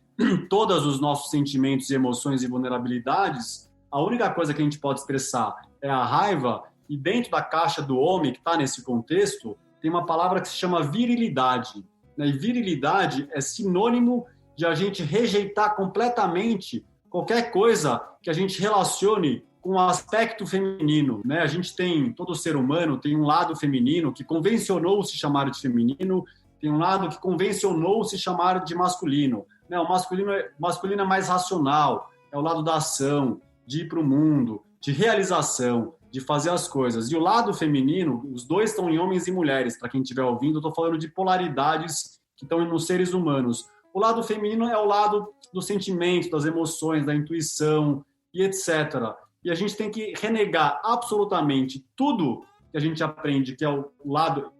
todos os nossos sentimentos e emoções e vulnerabilidades? A única coisa que a gente pode expressar é a raiva, e dentro da caixa do homem que está nesse contexto, tem uma palavra que se chama virilidade. E virilidade é sinônimo de a gente rejeitar completamente qualquer coisa que a gente relacione com o aspecto feminino, né? A gente tem, todo ser humano tem um lado feminino que convencionou se chamar de feminino, tem um lado que convencionou se chamar de masculino, né? O masculino é mais racional, é o lado da ação, de ir para o mundo, de realização, de fazer as coisas. E o lado feminino, os dois estão em homens e mulheres, para quem estiver ouvindo, eu estou falando de polaridades que estão nos seres humanos. O lado feminino é o lado do sentimento, das emoções, da intuição e etc. E a gente tem que renegar absolutamente tudo que a gente aprende, que é o lado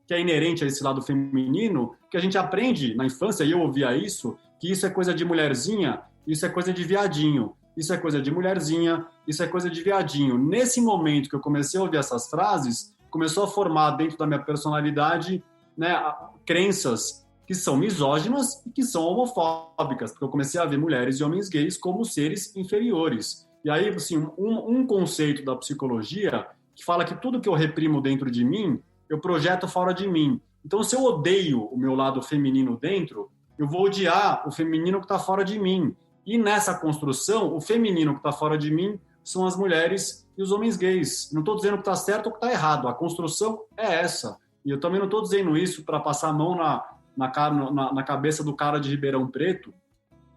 que é inerente a esse lado feminino, que a gente aprende na infância, e eu ouvia isso, que isso é coisa de mulherzinha, isso é coisa de viadinho, isso é coisa de mulherzinha, isso é coisa de viadinho. Nesse momento que eu comecei a ouvir essas frases, começou a formar dentro da minha personalidade, né, crenças que são misóginas e que são homofóbicas, porque eu comecei a ver mulheres e homens gays como seres inferiores. E aí, assim, um conceito da psicologia que fala que tudo que eu reprimo dentro de mim, eu projeto fora de mim. Então, se eu odeio o meu lado feminino dentro, eu vou odiar o feminino que está fora de mim. E nessa construção, o feminino que está fora de mim são as mulheres e os homens gays. Não estou dizendo que está certo ou que está errado. A construção é essa. E eu também não estou dizendo isso para passar a mão na cabeça do cara de Ribeirão Preto.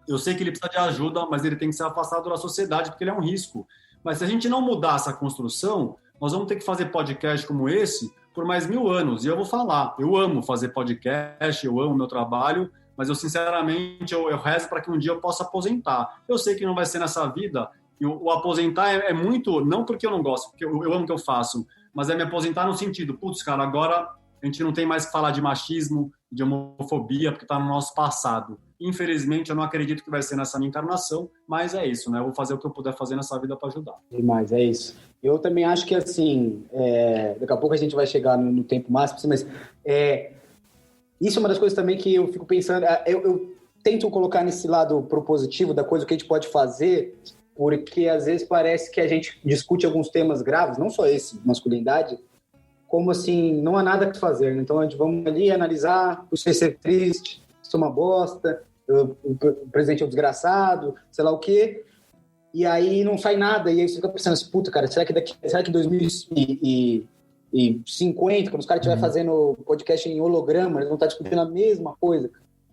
Eu sei que ele precisa de ajuda, mas ele tem que ser afastado da sociedade porque ele é um risco. Mas se a gente não mudar essa construção, nós vamos ter que fazer podcast como esse por mais 1000 anos. E eu vou falar, eu amo fazer podcast, eu amo meu trabalho, mas eu, sinceramente, eu rezo para que um dia eu possa aposentar. Eu sei que não vai ser nessa vida, e o aposentar é muito, não porque eu não gosto, porque eu amo o que eu faço, mas é me aposentar no sentido, putz, cara, agora a gente não tem mais que falar de machismo, de homofobia, porque está no nosso passado. Infelizmente, eu não acredito que vai ser nessa minha encarnação, mas é isso, né? Eu vou fazer o que eu puder fazer nessa vida para ajudar. Demais, é isso. Eu também acho que, assim, daqui a pouco a gente vai chegar no tempo máximo, mas isso é uma das coisas também que eu fico pensando, eu tento colocar nesse lado propositivo da coisa que a gente pode fazer, porque às vezes parece que a gente discute alguns temas graves, não só esse, masculinidade, como assim, não há nada que fazer, né? Então a gente vamos ali analisar, você ser triste, isso é uma bosta, o presidente é um desgraçado, sei lá o quê, e aí não sai nada, e aí você fica pensando assim, puta, cara, será que 2050, quando os caras estiverem fazendo podcast em holograma, eles vão estar discutindo a mesma coisa,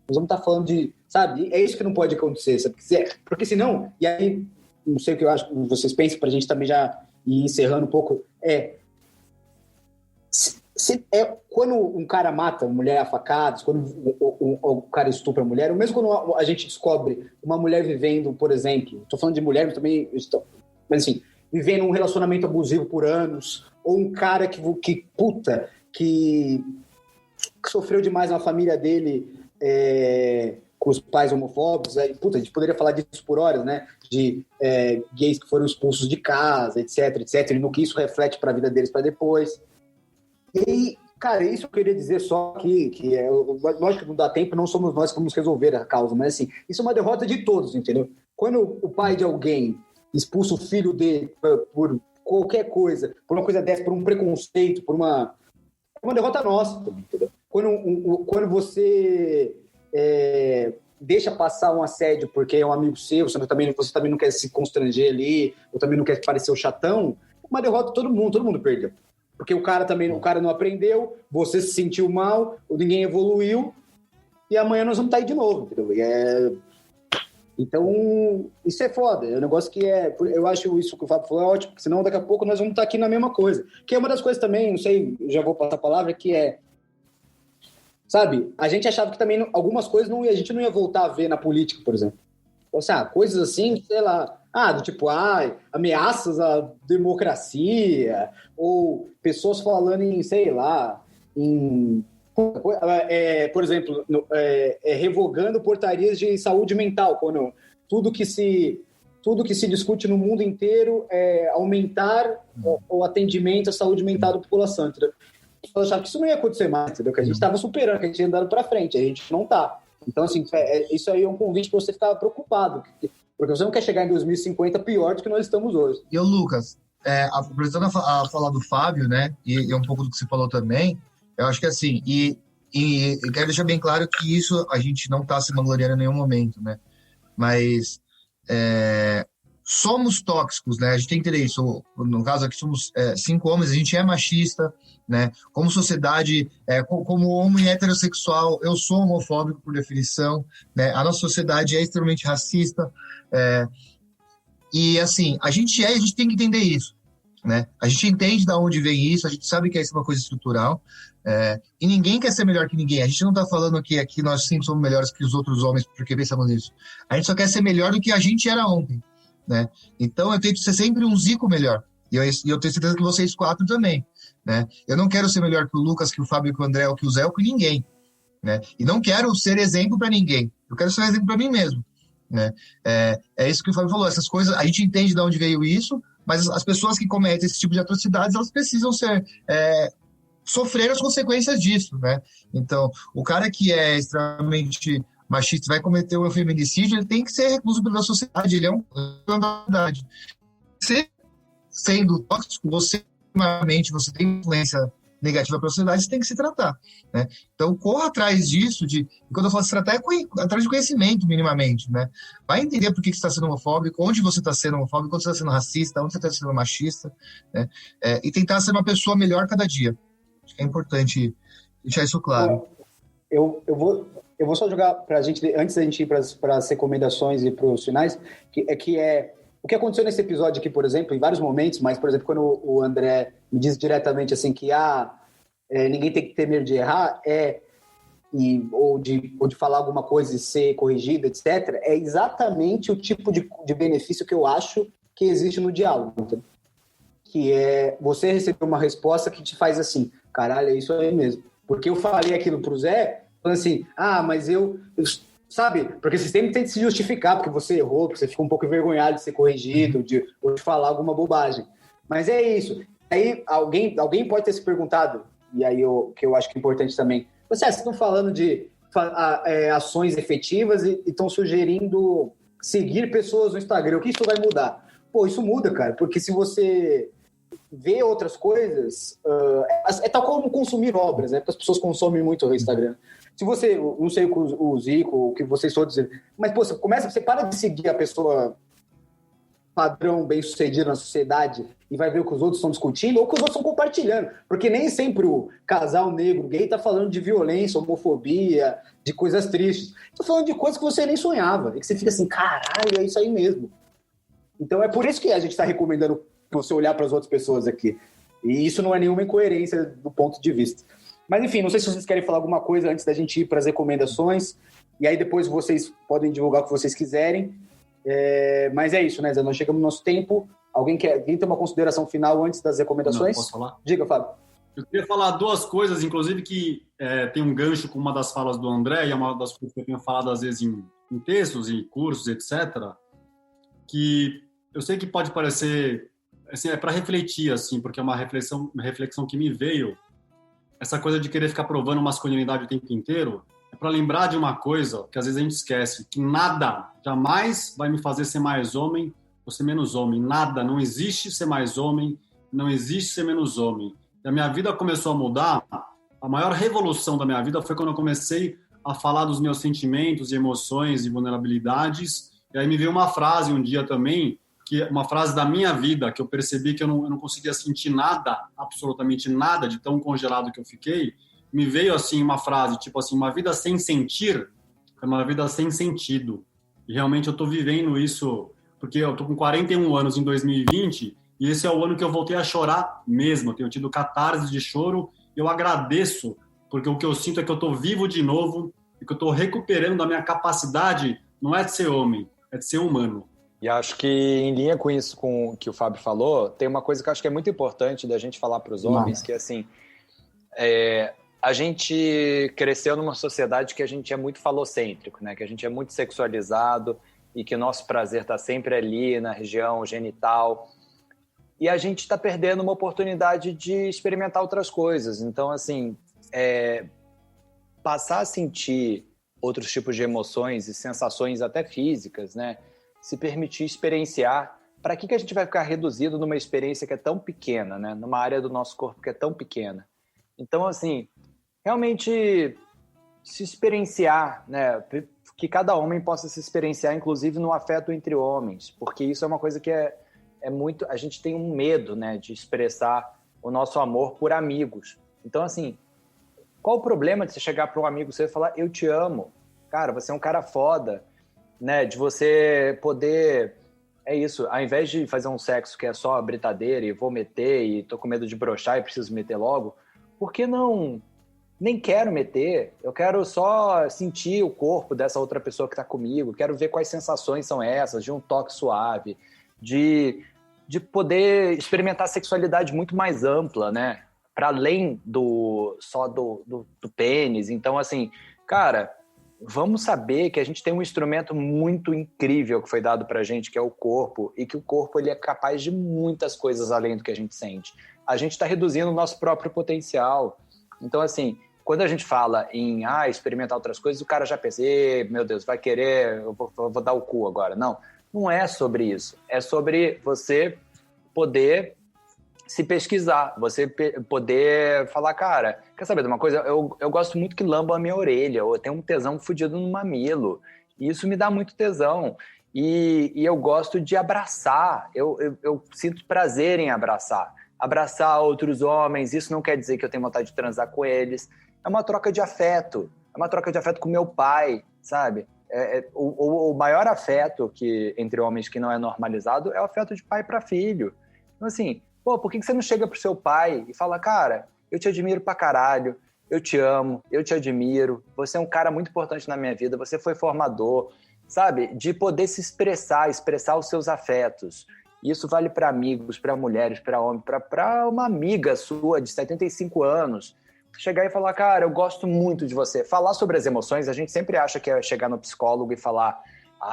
nós vamos estar falando de, sabe, é isso que não pode acontecer, sabe? Porque senão, e aí, não sei o que eu acho que vocês pensam, pra gente também já ir encerrando um pouco, quando um cara mata uma mulher a facadas, quando o cara estupra a mulher, ou mesmo quando a gente descobre uma mulher vivendo, por exemplo, estou falando de mulher, mas também mas assim, vivendo um relacionamento abusivo por anos, ou um cara que sofreu demais na família dele com os pais homofóbicos, a gente poderia falar disso por horas, né? De gays que foram expulsos de casa, etc, e no que isso reflete para a vida deles para depois. E, cara, isso eu queria dizer só que lógico que não dá tempo, não somos nós que vamos resolver a causa, mas assim, isso é uma derrota de todos, entendeu? Quando o pai de alguém expulsa o filho dele por qualquer coisa, por uma coisa dessa, por um preconceito, é uma derrota nossa também, entendeu? Quando você deixa passar um assédio porque é um amigo seu, você também não quer se constranger ali, ou também não quer parecer o chatão, uma derrota todo mundo perdeu. Porque o cara não aprendeu, você se sentiu mal, ninguém evoluiu, e amanhã nós vamos estar aí de novo, entendeu? Então, isso é foda, é um negócio que eu acho isso que o Fábio falou é ótimo, porque senão daqui a pouco nós vamos estar aqui na mesma coisa. Que é uma das coisas também, não sei, já vou passar a palavra, que sabe, a gente achava que também algumas coisas a gente não ia voltar a ver na política, por exemplo. Então, assim, coisas assim, sei lá, do tipo, ameaças à democracia, ou pessoas falando em, sei lá, por exemplo, revogando portarias de saúde mental, quando tudo que se discute no mundo inteiro é aumentar o atendimento à saúde mental da população, entendeu? Eu achava que isso não ia acontecer mais, entendeu? Que a gente estava superando, que a gente ia andando para frente, a gente não está. Então, assim, isso aí é um convite para você ficar preocupado, porque você não quer chegar em 2050 pior do que nós estamos hoje. E o Lucas, aproveitando a falar do Fábio, né, e um pouco do que você falou também, eu acho que assim, e eu quero deixar bem claro que isso a gente não está se vangloriando em nenhum momento, né, mas somos tóxicos, né? A gente tem que entender isso. No caso aqui somos 5 homens, a gente é machista, né? Como sociedade, como homem heterossexual, eu sou homofóbico por definição, né? A nossa sociedade é extremamente racista, e assim, a gente tem que entender isso, né? A gente entende de onde vem isso, a gente sabe que isso é uma coisa estrutural, e ninguém quer ser melhor que ninguém. A gente não está falando que aqui nós sempre somos melhores que os outros homens porque pensamos nisso. A gente só quer ser melhor do que a gente era ontem, né? Então eu tento ser sempre um Zico melhor, e eu tenho certeza que vocês 4 também, né? Eu não quero ser melhor que o Lucas, que o Fábio, que o André, ou que o Zé, ou que ninguém, né? E não quero ser exemplo para ninguém, eu quero ser um exemplo para mim mesmo, né? É isso que o Fábio falou, essas coisas, a gente entende de onde veio isso, mas as pessoas que cometem esse tipo de atrocidades, elas precisam sofrer as consequências disso, né? Então, o cara que é extremamente machista vai cometer um feminicídio, ele tem que ser recluso pela sociedade, ele é um da verdade. Você, sendo tóxico, você tem influência negativa para a sociedade, você tem que se tratar, né? Então, corra atrás disso, quando eu falo se tratar, atrás de conhecimento, minimamente, né? Vai entender por que você está sendo homofóbico, onde você está sendo homofóbico, onde você está sendo racista, onde você está sendo machista, né? E tentar ser uma pessoa melhor cada dia. Acho que é importante deixar isso claro. Eu vou só jogar para a gente, antes da gente ir para as recomendações e para os finais, que é o que aconteceu nesse episódio aqui, por exemplo, em vários momentos, mas, por exemplo, quando o André me diz diretamente assim que ninguém tem que ter medo de errar, ou de falar alguma coisa e ser corrigido, etc., é exatamente o tipo de benefício que eu acho que existe no diálogo, entendeu? Que é você receber uma resposta que te faz assim, caralho, é isso aí mesmo. Porque eu falei aquilo pro Zé, falando assim, mas eu sabe? Porque você sempre tem que se justificar, porque você errou, porque você fica um pouco envergonhado de ser corrigido, ou de falar alguma bobagem. Mas é isso. Aí alguém pode ter se perguntado, e aí que eu acho que é importante também, vocês estão falando de ações efetivas e estão sugerindo seguir pessoas no Instagram, o que isso vai mudar? Pô, isso muda, cara, porque se você vê outras coisas, é tal como consumir obras, né? Porque as pessoas consomem muito o Instagram. Se você, não sei o Zico, o que vocês todos dizem, mas, pô, você para de seguir a pessoa padrão bem-sucedida na sociedade e vai ver o que os outros estão discutindo ou o que os outros estão compartilhando. Porque nem sempre o casal negro gay tá falando de violência, homofobia, de coisas tristes. Tô falando de coisas que você nem sonhava. E que você fica assim, caralho, é isso aí mesmo. Então é por isso que a gente está recomendando você olhar para as outras pessoas aqui. E isso não é nenhuma incoerência do ponto de vista. Mas, enfim, não sei se vocês querem falar alguma coisa antes da gente ir para as recomendações. E aí depois vocês podem divulgar o que vocês quiserem. Mas é isso, né, Zé? Nós chegamos no nosso tempo. Alguém tem uma consideração final antes das recomendações? Não, posso falar? Diga, Fábio. Eu queria falar 2 coisas, inclusive, que tem um gancho com uma das falas do André, e é uma das coisas que eu tenho falado, às vezes, em textos, em cursos, etc., que eu sei que pode parecer... Assim, é para refletir, assim, porque é uma reflexão que me veio. Essa coisa de querer ficar provando masculinidade o tempo inteiro, é para lembrar de uma coisa que às vezes a gente esquece, que nada jamais vai me fazer ser mais homem ou ser menos homem. Nada, não existe ser mais homem, não existe ser menos homem. E a minha vida começou a mudar, a maior revolução da minha vida foi quando eu comecei a falar dos meus sentimentos e emoções e vulnerabilidades. E aí me veio uma frase um dia também, que é uma frase da minha vida, que eu percebi que eu não conseguia sentir nada, absolutamente nada, de tão congelado que eu fiquei. Me veio assim uma frase, tipo assim, uma vida sem sentir é uma vida sem sentido. E realmente eu tô vivendo isso, porque eu tô com 41 anos em 2020, e esse é o ano que eu voltei a chorar mesmo. Eu tenho tido catarse de choro, e eu agradeço, porque o que eu sinto é que eu tô vivo de novo, e que eu tô recuperando a minha capacidade, não é de ser homem, é de ser humano. E acho que, em linha com isso com o que o Fábio falou, tem uma coisa que eu acho que é muito importante da gente falar para os homens, que é assim, a gente cresceu numa sociedade que a gente é muito falocêntrico, né? Que a gente é muito sexualizado e que o nosso prazer está sempre ali na região genital. E a gente está perdendo uma oportunidade de experimentar outras coisas. Então, assim, passar a sentir outros tipos de emoções e sensações até físicas, né? Se permitir experienciar. Para que a gente vai ficar reduzido numa experiência que é tão pequena, né? Numa área do nosso corpo que é tão pequena? Então, assim, realmente se experienciar, né? que cada homem possa se experienciar, inclusive no afeto entre homens, porque isso é uma coisa que é muito... A gente tem um medo, né, de expressar o nosso amor por amigos. Então, assim, qual o problema de você chegar para um amigo seu e falar, eu te amo? Cara, você é um cara foda, né, de você poder... É isso, ao invés de fazer um sexo que é só britadeira e vou meter e tô com medo de broxar e preciso meter logo, por que não... Nem quero meter, eu quero só sentir o corpo dessa outra pessoa que está comigo, quero ver quais sensações são essas, de um toque suave, de poder experimentar a sexualidade muito mais ampla, né? Para além do pênis. Então, assim, cara, vamos saber que a gente tem um instrumento muito incrível que foi dado pra gente, que é o corpo, e que o corpo ele é capaz de muitas coisas além do que a gente sente. A gente está reduzindo o nosso próprio potencial. Então, assim, quando a gente fala em experimentar outras coisas, o cara já pensa, meu Deus, vai querer, eu vou dar o cu agora. Não é sobre isso. É sobre você poder se pesquisar, você poder falar, cara, quer saber de uma coisa? Eu gosto muito que lambam a minha orelha, eu tenho um tesão fudido no mamilo, e isso me dá muito tesão. E eu gosto de abraçar, eu sinto prazer em abraçar. Abraçar outros homens, isso não quer dizer que eu tenho vontade de transar com eles. É uma troca de afeto. É uma troca de afeto com meu pai, sabe? O maior afeto entre homens que não é normalizado é o afeto de pai para filho. Então, assim, por que você não chega pro seu pai e fala, cara, eu te admiro pra caralho, eu te amo, eu te admiro, você é um cara muito importante na minha vida, você foi formador, sabe? De poder se expressar os seus afetos. Isso vale para amigos, para mulheres, para homens, para uma amiga sua de 75 anos. Chegar e falar, cara, eu gosto muito de você. Falar sobre as emoções, a gente sempre acha que é chegar no psicólogo e falar,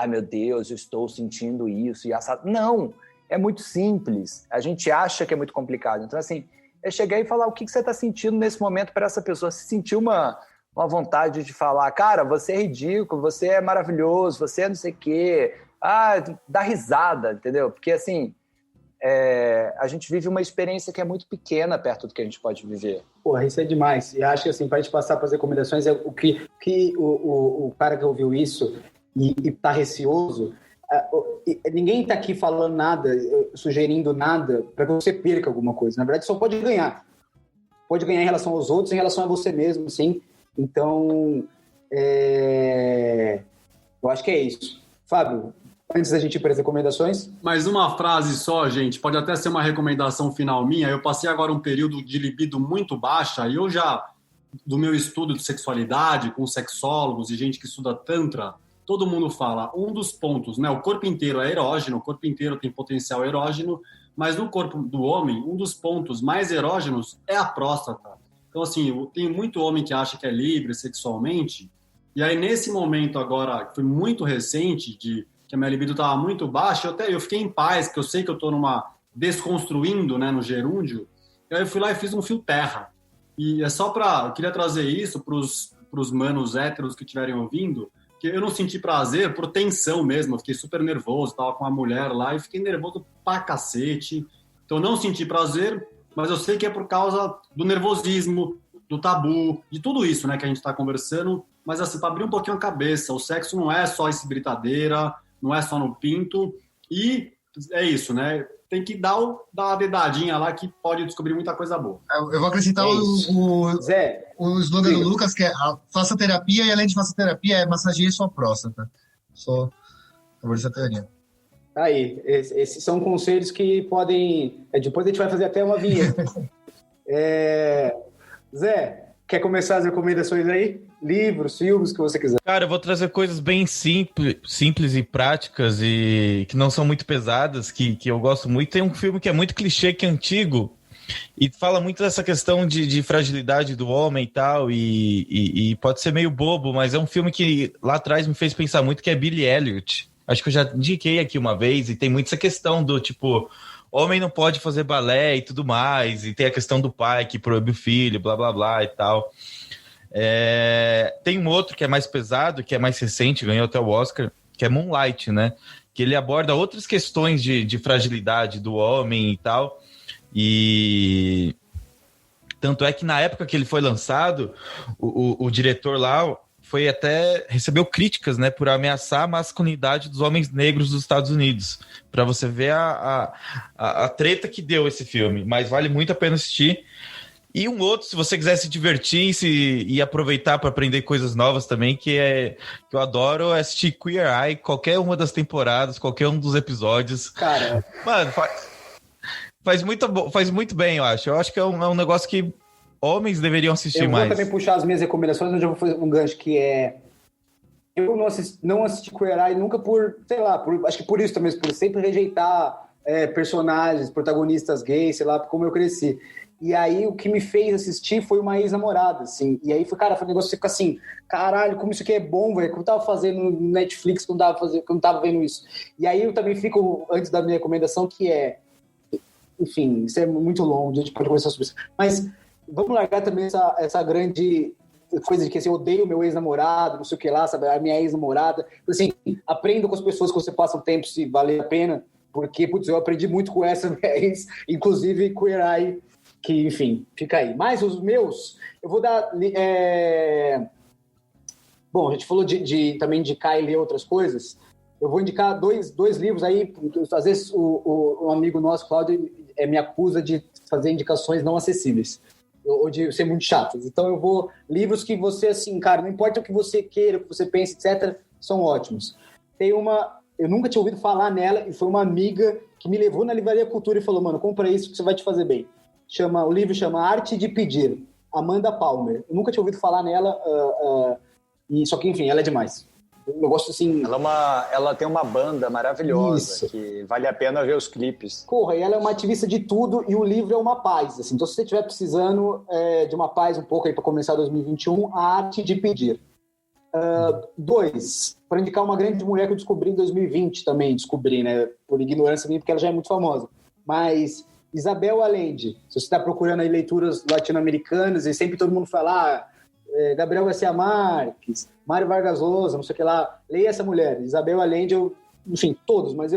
meu Deus, eu estou sentindo isso e assado. Não, é muito simples. A gente acha que é muito complicado. Então, assim, é chegar e falar o que você está sentindo nesse momento para essa pessoa. Se sentir uma vontade de falar, cara, você é ridículo, você é maravilhoso, você é não sei o quê. Dá risada, entendeu? Porque, assim, a gente vive uma experiência que é muito pequena perto do que a gente pode viver. Porra, isso é demais. E acho que, assim, para a gente passar para as recomendações, o que o cara que ouviu isso e tá receoso, ninguém tá aqui falando nada, sugerindo nada para que você perca alguma coisa. Na verdade, só pode ganhar. Pode ganhar em relação aos outros, em relação a você mesmo, sim. Então, eu acho que é isso. Fábio, antes da gente ir para as recomendações... Mais uma frase só, gente. Pode até ser uma recomendação final minha. Eu passei agora um período de libido muito baixa e eu já, do meu estudo de sexualidade, com sexólogos e gente que estuda tantra, todo mundo fala, um dos pontos, né? O corpo inteiro é erógeno, o corpo inteiro tem potencial erógeno, mas no corpo do homem, um dos pontos mais erógenos é a próstata. Então, assim, tem muito homem que acha que é livre sexualmente, e aí nesse momento agora, que foi muito recente, que a minha libido estava muito baixa, eu fiquei em paz, porque eu sei que eu estou desconstruindo, né, no gerúndio, e aí eu fui lá e fiz um fio terra. E é só eu queria trazer isso para os manos héteros que estiverem ouvindo, que eu não senti prazer por tensão mesmo, eu fiquei super nervoso, estava com uma mulher lá e fiquei nervoso pra cacete. Então eu não senti prazer, mas eu sei que é por causa do nervosismo, do tabu, de tudo isso, né, que a gente está conversando, mas assim, para abrir um pouquinho a cabeça, o sexo não é só esse britadeira, não é só no pinto, e é isso, né, tem que dar uma dedadinha lá que pode descobrir muita coisa boa. Eu vou acrescentar o slogan do Lucas, que é faça terapia e além de faça terapia, massageie sua próstata. Só favor dessa teoria. Aí, esses são conselhos que podem... Depois a gente vai fazer até uma vinheta. Zé, quer começar as recomendações aí? Livros, filmes, o que você quiser. Cara, eu vou trazer coisas bem simples e práticas e que não são muito pesadas, que eu gosto muito. Tem um filme que é muito clichê, que é antigo, e fala muito dessa questão de fragilidade do homem e tal, e pode ser meio bobo, mas é um filme que lá atrás me fez pensar muito, que é Billy Elliot. Acho que eu já indiquei aqui uma vez, e tem muito essa questão do, tipo, homem não pode fazer balé e tudo mais, e tem a questão do pai que proíbe o filho, blá, blá, blá e tal. Tem um outro que é mais pesado, que é mais recente, ganhou até o Oscar, que é Moonlight, né? Que ele aborda outras questões de fragilidade do homem e tal. E tanto é que na época que ele foi lançado, o diretor lá recebeu críticas, né, por ameaçar a masculinidade dos homens negros dos Estados Unidos. Para você ver a treta que deu esse filme. Mas vale muito a pena assistir. E um outro, se você quiser se divertir e aproveitar para aprender coisas novas também, que eu adoro assistir Queer Eye, qualquer uma das temporadas, qualquer um dos episódios. Cara, mano, faz muito bem, eu acho. Eu acho que é um negócio que homens deveriam assistir mais. Eu vou também puxar as minhas recomendações, onde eu vou fazer um gancho que é... Eu não assisti Queer Eye nunca por, sei lá, acho que por isso também, por sempre rejeitar personagens, protagonistas gays, sei lá, como eu cresci. E aí o que me fez assistir foi uma ex-namorada, assim. E aí foi, cara, foi um negócio que você fica assim, caralho, como isso aqui é bom, velho. Como eu tava fazendo no Netflix, que eu não tava vendo isso. E aí eu também fico, antes da minha recomendação, que é... Enfim, isso é muito longo, a gente pode conversar sobre isso. Mas vamos largar também essa grande coisa de que assim, eu odeio meu ex-namorado, não sei o que lá, sabe? A minha ex-namorada. Assim, aprenda com as pessoas que você passa um tempo, se vale a pena. Porque, putz, eu aprendi muito com essa vez, inclusive Queer Eye, que, enfim, fica aí. Mas os meus, eu vou dar... Bom, a gente falou também de indicar e ler outras coisas. Eu vou indicar dois livros aí. Às vezes um amigo nosso, Cláudio, me acusa de fazer indicações não acessíveis. Ou de ser muito chatas. Então eu vou... Livros que você, assim, cara, não importa o que você queira, o que você pense, etc., são ótimos. Tem uma... Eu nunca tinha ouvido falar nela e foi uma amiga que me levou na Livraria Cultura e falou, mano, compra isso que você vai te fazer bem. O livro chama Arte de Pedir, Amanda Palmer. Eu nunca tinha ouvido falar nela, só que, enfim, ela é demais. Eu gosto, assim... Ela tem uma banda maravilhosa, Isso. que vale a pena ver os clipes. Corra, e ela é uma ativista de tudo e o livro é uma paz. Assim. Então, se você estiver precisando de uma paz um pouco aí para começar 2021, A Arte de Pedir. 2, para indicar uma grande mulher que eu descobri em 2020 também, né, por ignorância minha, porque ela já é muito famosa, mas Isabel Allende, se você está procurando aí leituras latino-americanas e sempre todo mundo fala Gabriel Garcia Marques, Mário Vargas Llosa, não sei o que lá, leia essa mulher, Isabel Allende, enfim, todos, mas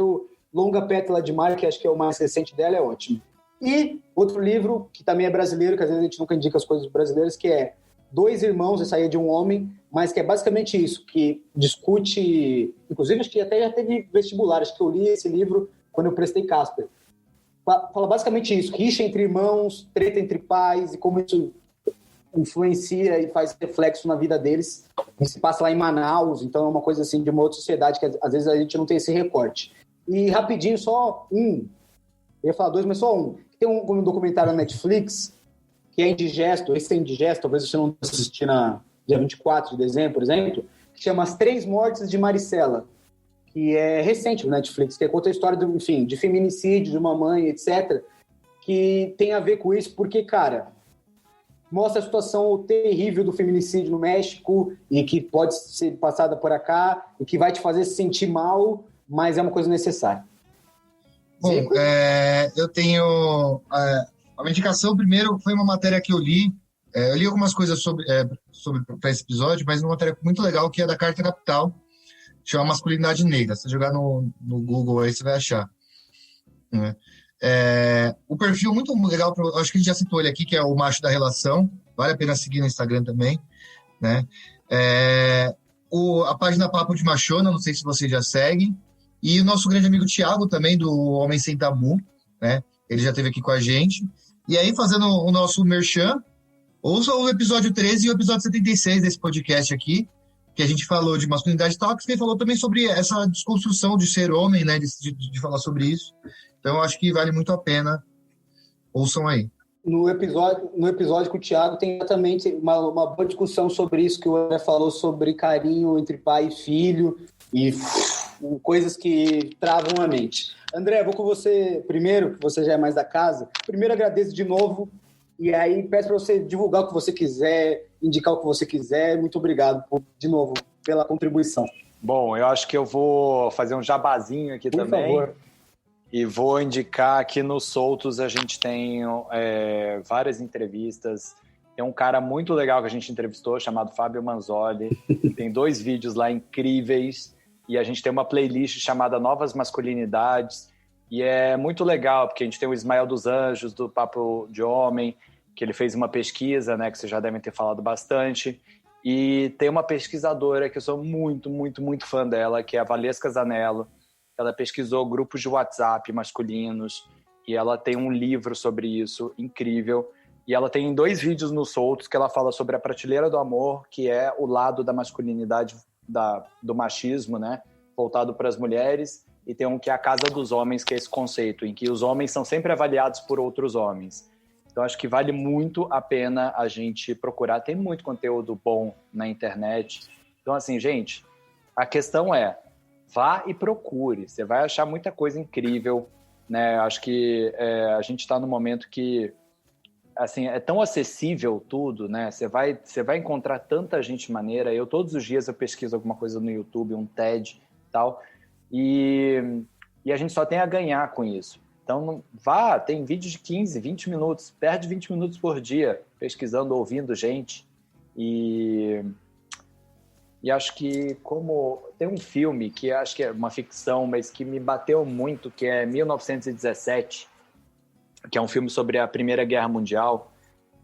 Longa Pétala de Mar, que acho que é o mais recente dela, é ótimo. E outro livro, que também é brasileiro, que às vezes a gente nunca indica as coisas brasileiras, que é Dois Irmãos, essa aí é de um homem, mas que é basicamente isso, que discute... Inclusive, acho que até já teve vestibular, acho que eu li esse livro quando eu prestei Casper. Fala basicamente isso, rixa entre irmãos, treta entre pais, e como isso influencia e faz reflexo na vida deles. E se passa lá em Manaus, então é uma coisa assim de uma outra sociedade que às vezes a gente não tem esse recorte. E rapidinho, só eu ia falar dois, mas só um. Tem um documentário na Netflix que é Indigesto, esse é Indigesto, talvez você não assistir na dia 24 de dezembro, por exemplo, que chama As Três Mortes de Maricela, que é recente no Netflix, que conta a história de feminicídio, de uma mãe, etc., que tem a ver com isso, porque, cara, mostra a situação terrível do feminicídio no México e que pode ser passada por cá e que vai te fazer se sentir mal, mas é uma coisa necessária. Bom, eu tenho... uma indicação, primeiro, foi uma matéria que eu li. Eu li algumas coisas sobre para esse episódio, mas uma matéria muito legal que é da Carta Capital, chama Masculinidade Negra. Se você jogar no Google aí, você vai achar. Né? O perfil muito legal, acho que a gente já citou ele aqui, que é o Macho da Relação. Vale a pena seguir no Instagram também. Né? A página Papo de Machona, não sei se vocês já seguem. E o nosso grande amigo Thiago também, do Homem Sem Tabu. Né? Ele já esteve aqui com a gente. E aí, fazendo o nosso merchan, ouça o episódio 13 e o episódio 76 desse podcast aqui, que a gente falou de masculinidade tóxica e falou também sobre essa desconstrução de ser homem, né, de falar sobre isso. Então, eu acho que vale muito a pena. Ouçam aí. No episódio com o Thiago tem exatamente uma boa discussão sobre isso que o André falou, sobre carinho entre pai e filho e coisas que travam a mente. André, vou com você primeiro, que você já é mais da casa. Primeiro, agradeço de novo e aí peço para você divulgar o que você quiser, indicar o que você quiser. Muito obrigado, de novo, pela contribuição. Bom, eu acho que eu vou fazer um jabazinho aqui Por também. favor. E vou indicar que no Soltos a gente tem várias entrevistas. Tem um cara muito legal que a gente entrevistou, chamado Fábio Manzoli. Tem 2 vídeos lá incríveis. E a gente tem uma playlist chamada Novas Masculinidades. E é muito legal, porque a gente tem o Ismael dos Anjos, do Papo de Homem, que ele fez uma pesquisa, né, que vocês já devem ter falado bastante. E tem uma pesquisadora que eu sou muito, muito, muito fã dela, que é a Valesca Zanello. Ela pesquisou grupos de WhatsApp masculinos e ela tem um livro sobre isso, incrível. E ela tem 2 vídeos no Soltos que ela fala sobre a prateleira do amor, que é o lado da masculinidade, do machismo, né? Voltado para as mulheres. E tem um que é a casa dos homens, que é esse conceito, em que os homens são sempre avaliados por outros homens. Então, acho que vale muito a pena a gente procurar. Tem muito conteúdo bom na internet. Então, assim, gente, a questão é, vá e procure. Você vai achar muita coisa incrível, né? Acho que a gente está num momento que, assim, é tão acessível tudo, né? Você vai encontrar tanta gente maneira. Todos os dias, eu pesquiso alguma coisa no YouTube, um TED e tal. E a gente só tem a ganhar com isso. Então, tem vídeo de 15, 20 minutos, perde 20 minutos por dia pesquisando, ouvindo gente. E acho que tem um filme que acho que é uma ficção, mas que me bateu muito, que é 1917, que é um filme sobre a Primeira Guerra Mundial,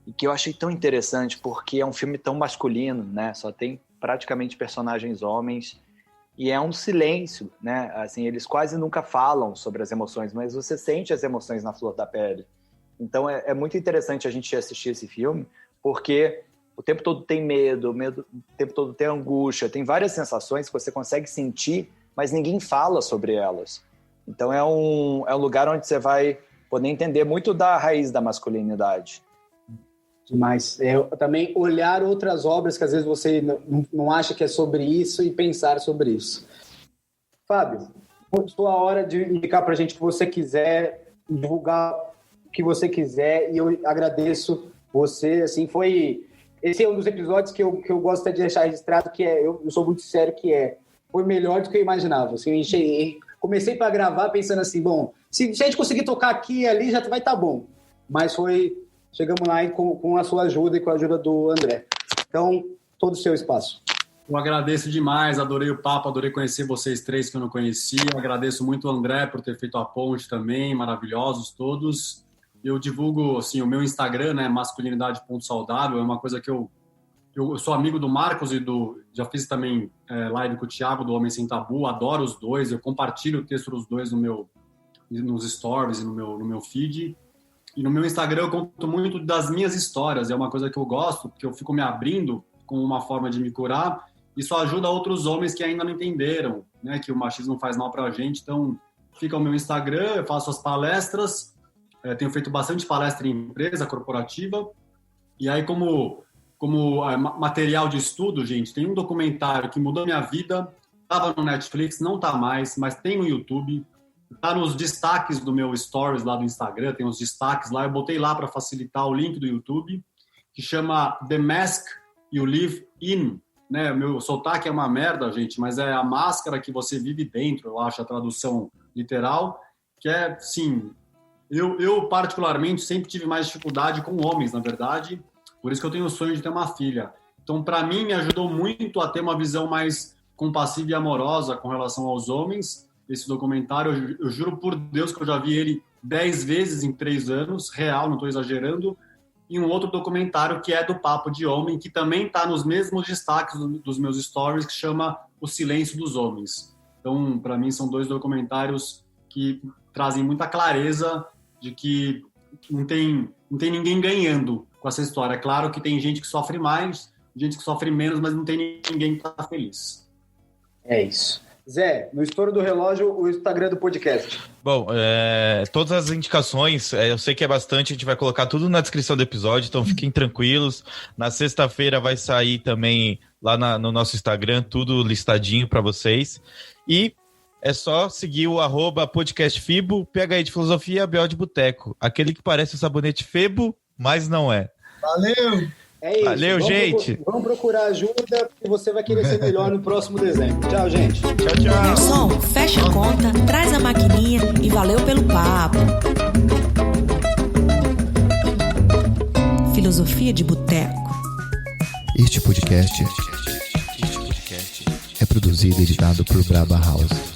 e que eu achei tão interessante porque é um filme tão masculino, né? Só tem praticamente personagens homens. E é um silêncio, né? Assim, eles quase nunca falam sobre as emoções, mas você sente as emoções na flor da pele. Então, é muito interessante a gente assistir esse filme, porque o tempo todo tem medo, o tempo todo tem angústia, tem várias sensações que você consegue sentir, mas ninguém fala sobre elas. Então, é um lugar onde você vai poder entender muito da raiz da masculinidade. Demais. Também olhar outras obras que às vezes você não acha que é sobre isso e pensar sobre isso. Fábio, sua hora de indicar pra gente o que você quiser, divulgar o que você quiser, e eu agradeço você, assim, esse é um dos episódios que eu gosto de deixar registrado, que eu sou muito sério, foi melhor do que eu imaginava, assim, comecei para gravar pensando assim, bom, se a gente conseguir tocar aqui e ali, já vai estar bom, mas chegamos lá com a sua ajuda e com a ajuda do André. Então, todo o seu espaço. Eu agradeço demais, adorei o papo, adorei conhecer vocês 3 que eu não conhecia. Eu agradeço muito o André por ter feito a ponte também, maravilhosos todos. Eu divulgo assim, o meu Instagram, né, masculinidade.saudável, é uma coisa que eu sou amigo do Marcos e já fiz também live com o Thiago do Homem Sem Tabu, adoro os dois, eu compartilho o texto dos dois nos stories e no meu feed. E no meu Instagram eu conto muito das minhas histórias, é uma coisa que eu gosto, porque eu fico me abrindo como uma forma de me curar. Isso ajuda outros homens que ainda não entenderam, né, que o machismo faz mal pra gente. Então, fica o meu Instagram, eu faço as palestras, tenho feito bastante palestra em empresa corporativa. E aí, como material de estudo, gente, tem um documentário que mudou minha vida, estava no Netflix, não está mais, mas tem no YouTube. Está nos destaques do meu stories lá do Instagram, tem os destaques lá, eu botei lá para facilitar o link do YouTube, que chama The Mask You Live In, né? Meu sotaque é uma merda, gente, mas é a máscara que você vive dentro, eu acho a tradução literal, que é, sim, eu particularmente sempre tive mais dificuldade com homens, na verdade, por isso que eu tenho o sonho de ter uma filha. Então, para mim, me ajudou muito a ter uma visão mais compassiva e amorosa com relação aos homens. Esse documentário, eu juro por Deus que eu já vi ele 10 vezes em 3 anos, real, não estou exagerando, e um outro documentário que é do Papo de Homem, que também está nos mesmos destaques dos meus stories, que chama O Silêncio dos Homens. Então, para mim, são 2 documentários que trazem muita clareza de que não tem ninguém ganhando com essa história. É claro que tem gente que sofre mais, gente que sofre menos, mas não tem ninguém que está feliz. É isso. Zé, no estouro do relógio, o Instagram do podcast. Bom, todas as indicações, eu sei que é bastante, a gente vai colocar tudo na descrição do episódio, então fiquem tranquilos. Na sexta-feira vai sair também lá no nosso Instagram, tudo listadinho para vocês. E é só seguir o @podcastfibo, PH de Filosofia, BO de Boteco. Aquele que parece o sabonete Febo, mas não é. Valeu! É isso. Valeu, gente. Vamos procurar ajuda e você vai querer ser melhor no próximo dezembro. Tchau, gente. Tchau, tchau. Garçom, fecha a conta, traz a maquininha e valeu pelo papo. Filosofia de Boteco. Este podcast é produzido e editado por Braba House.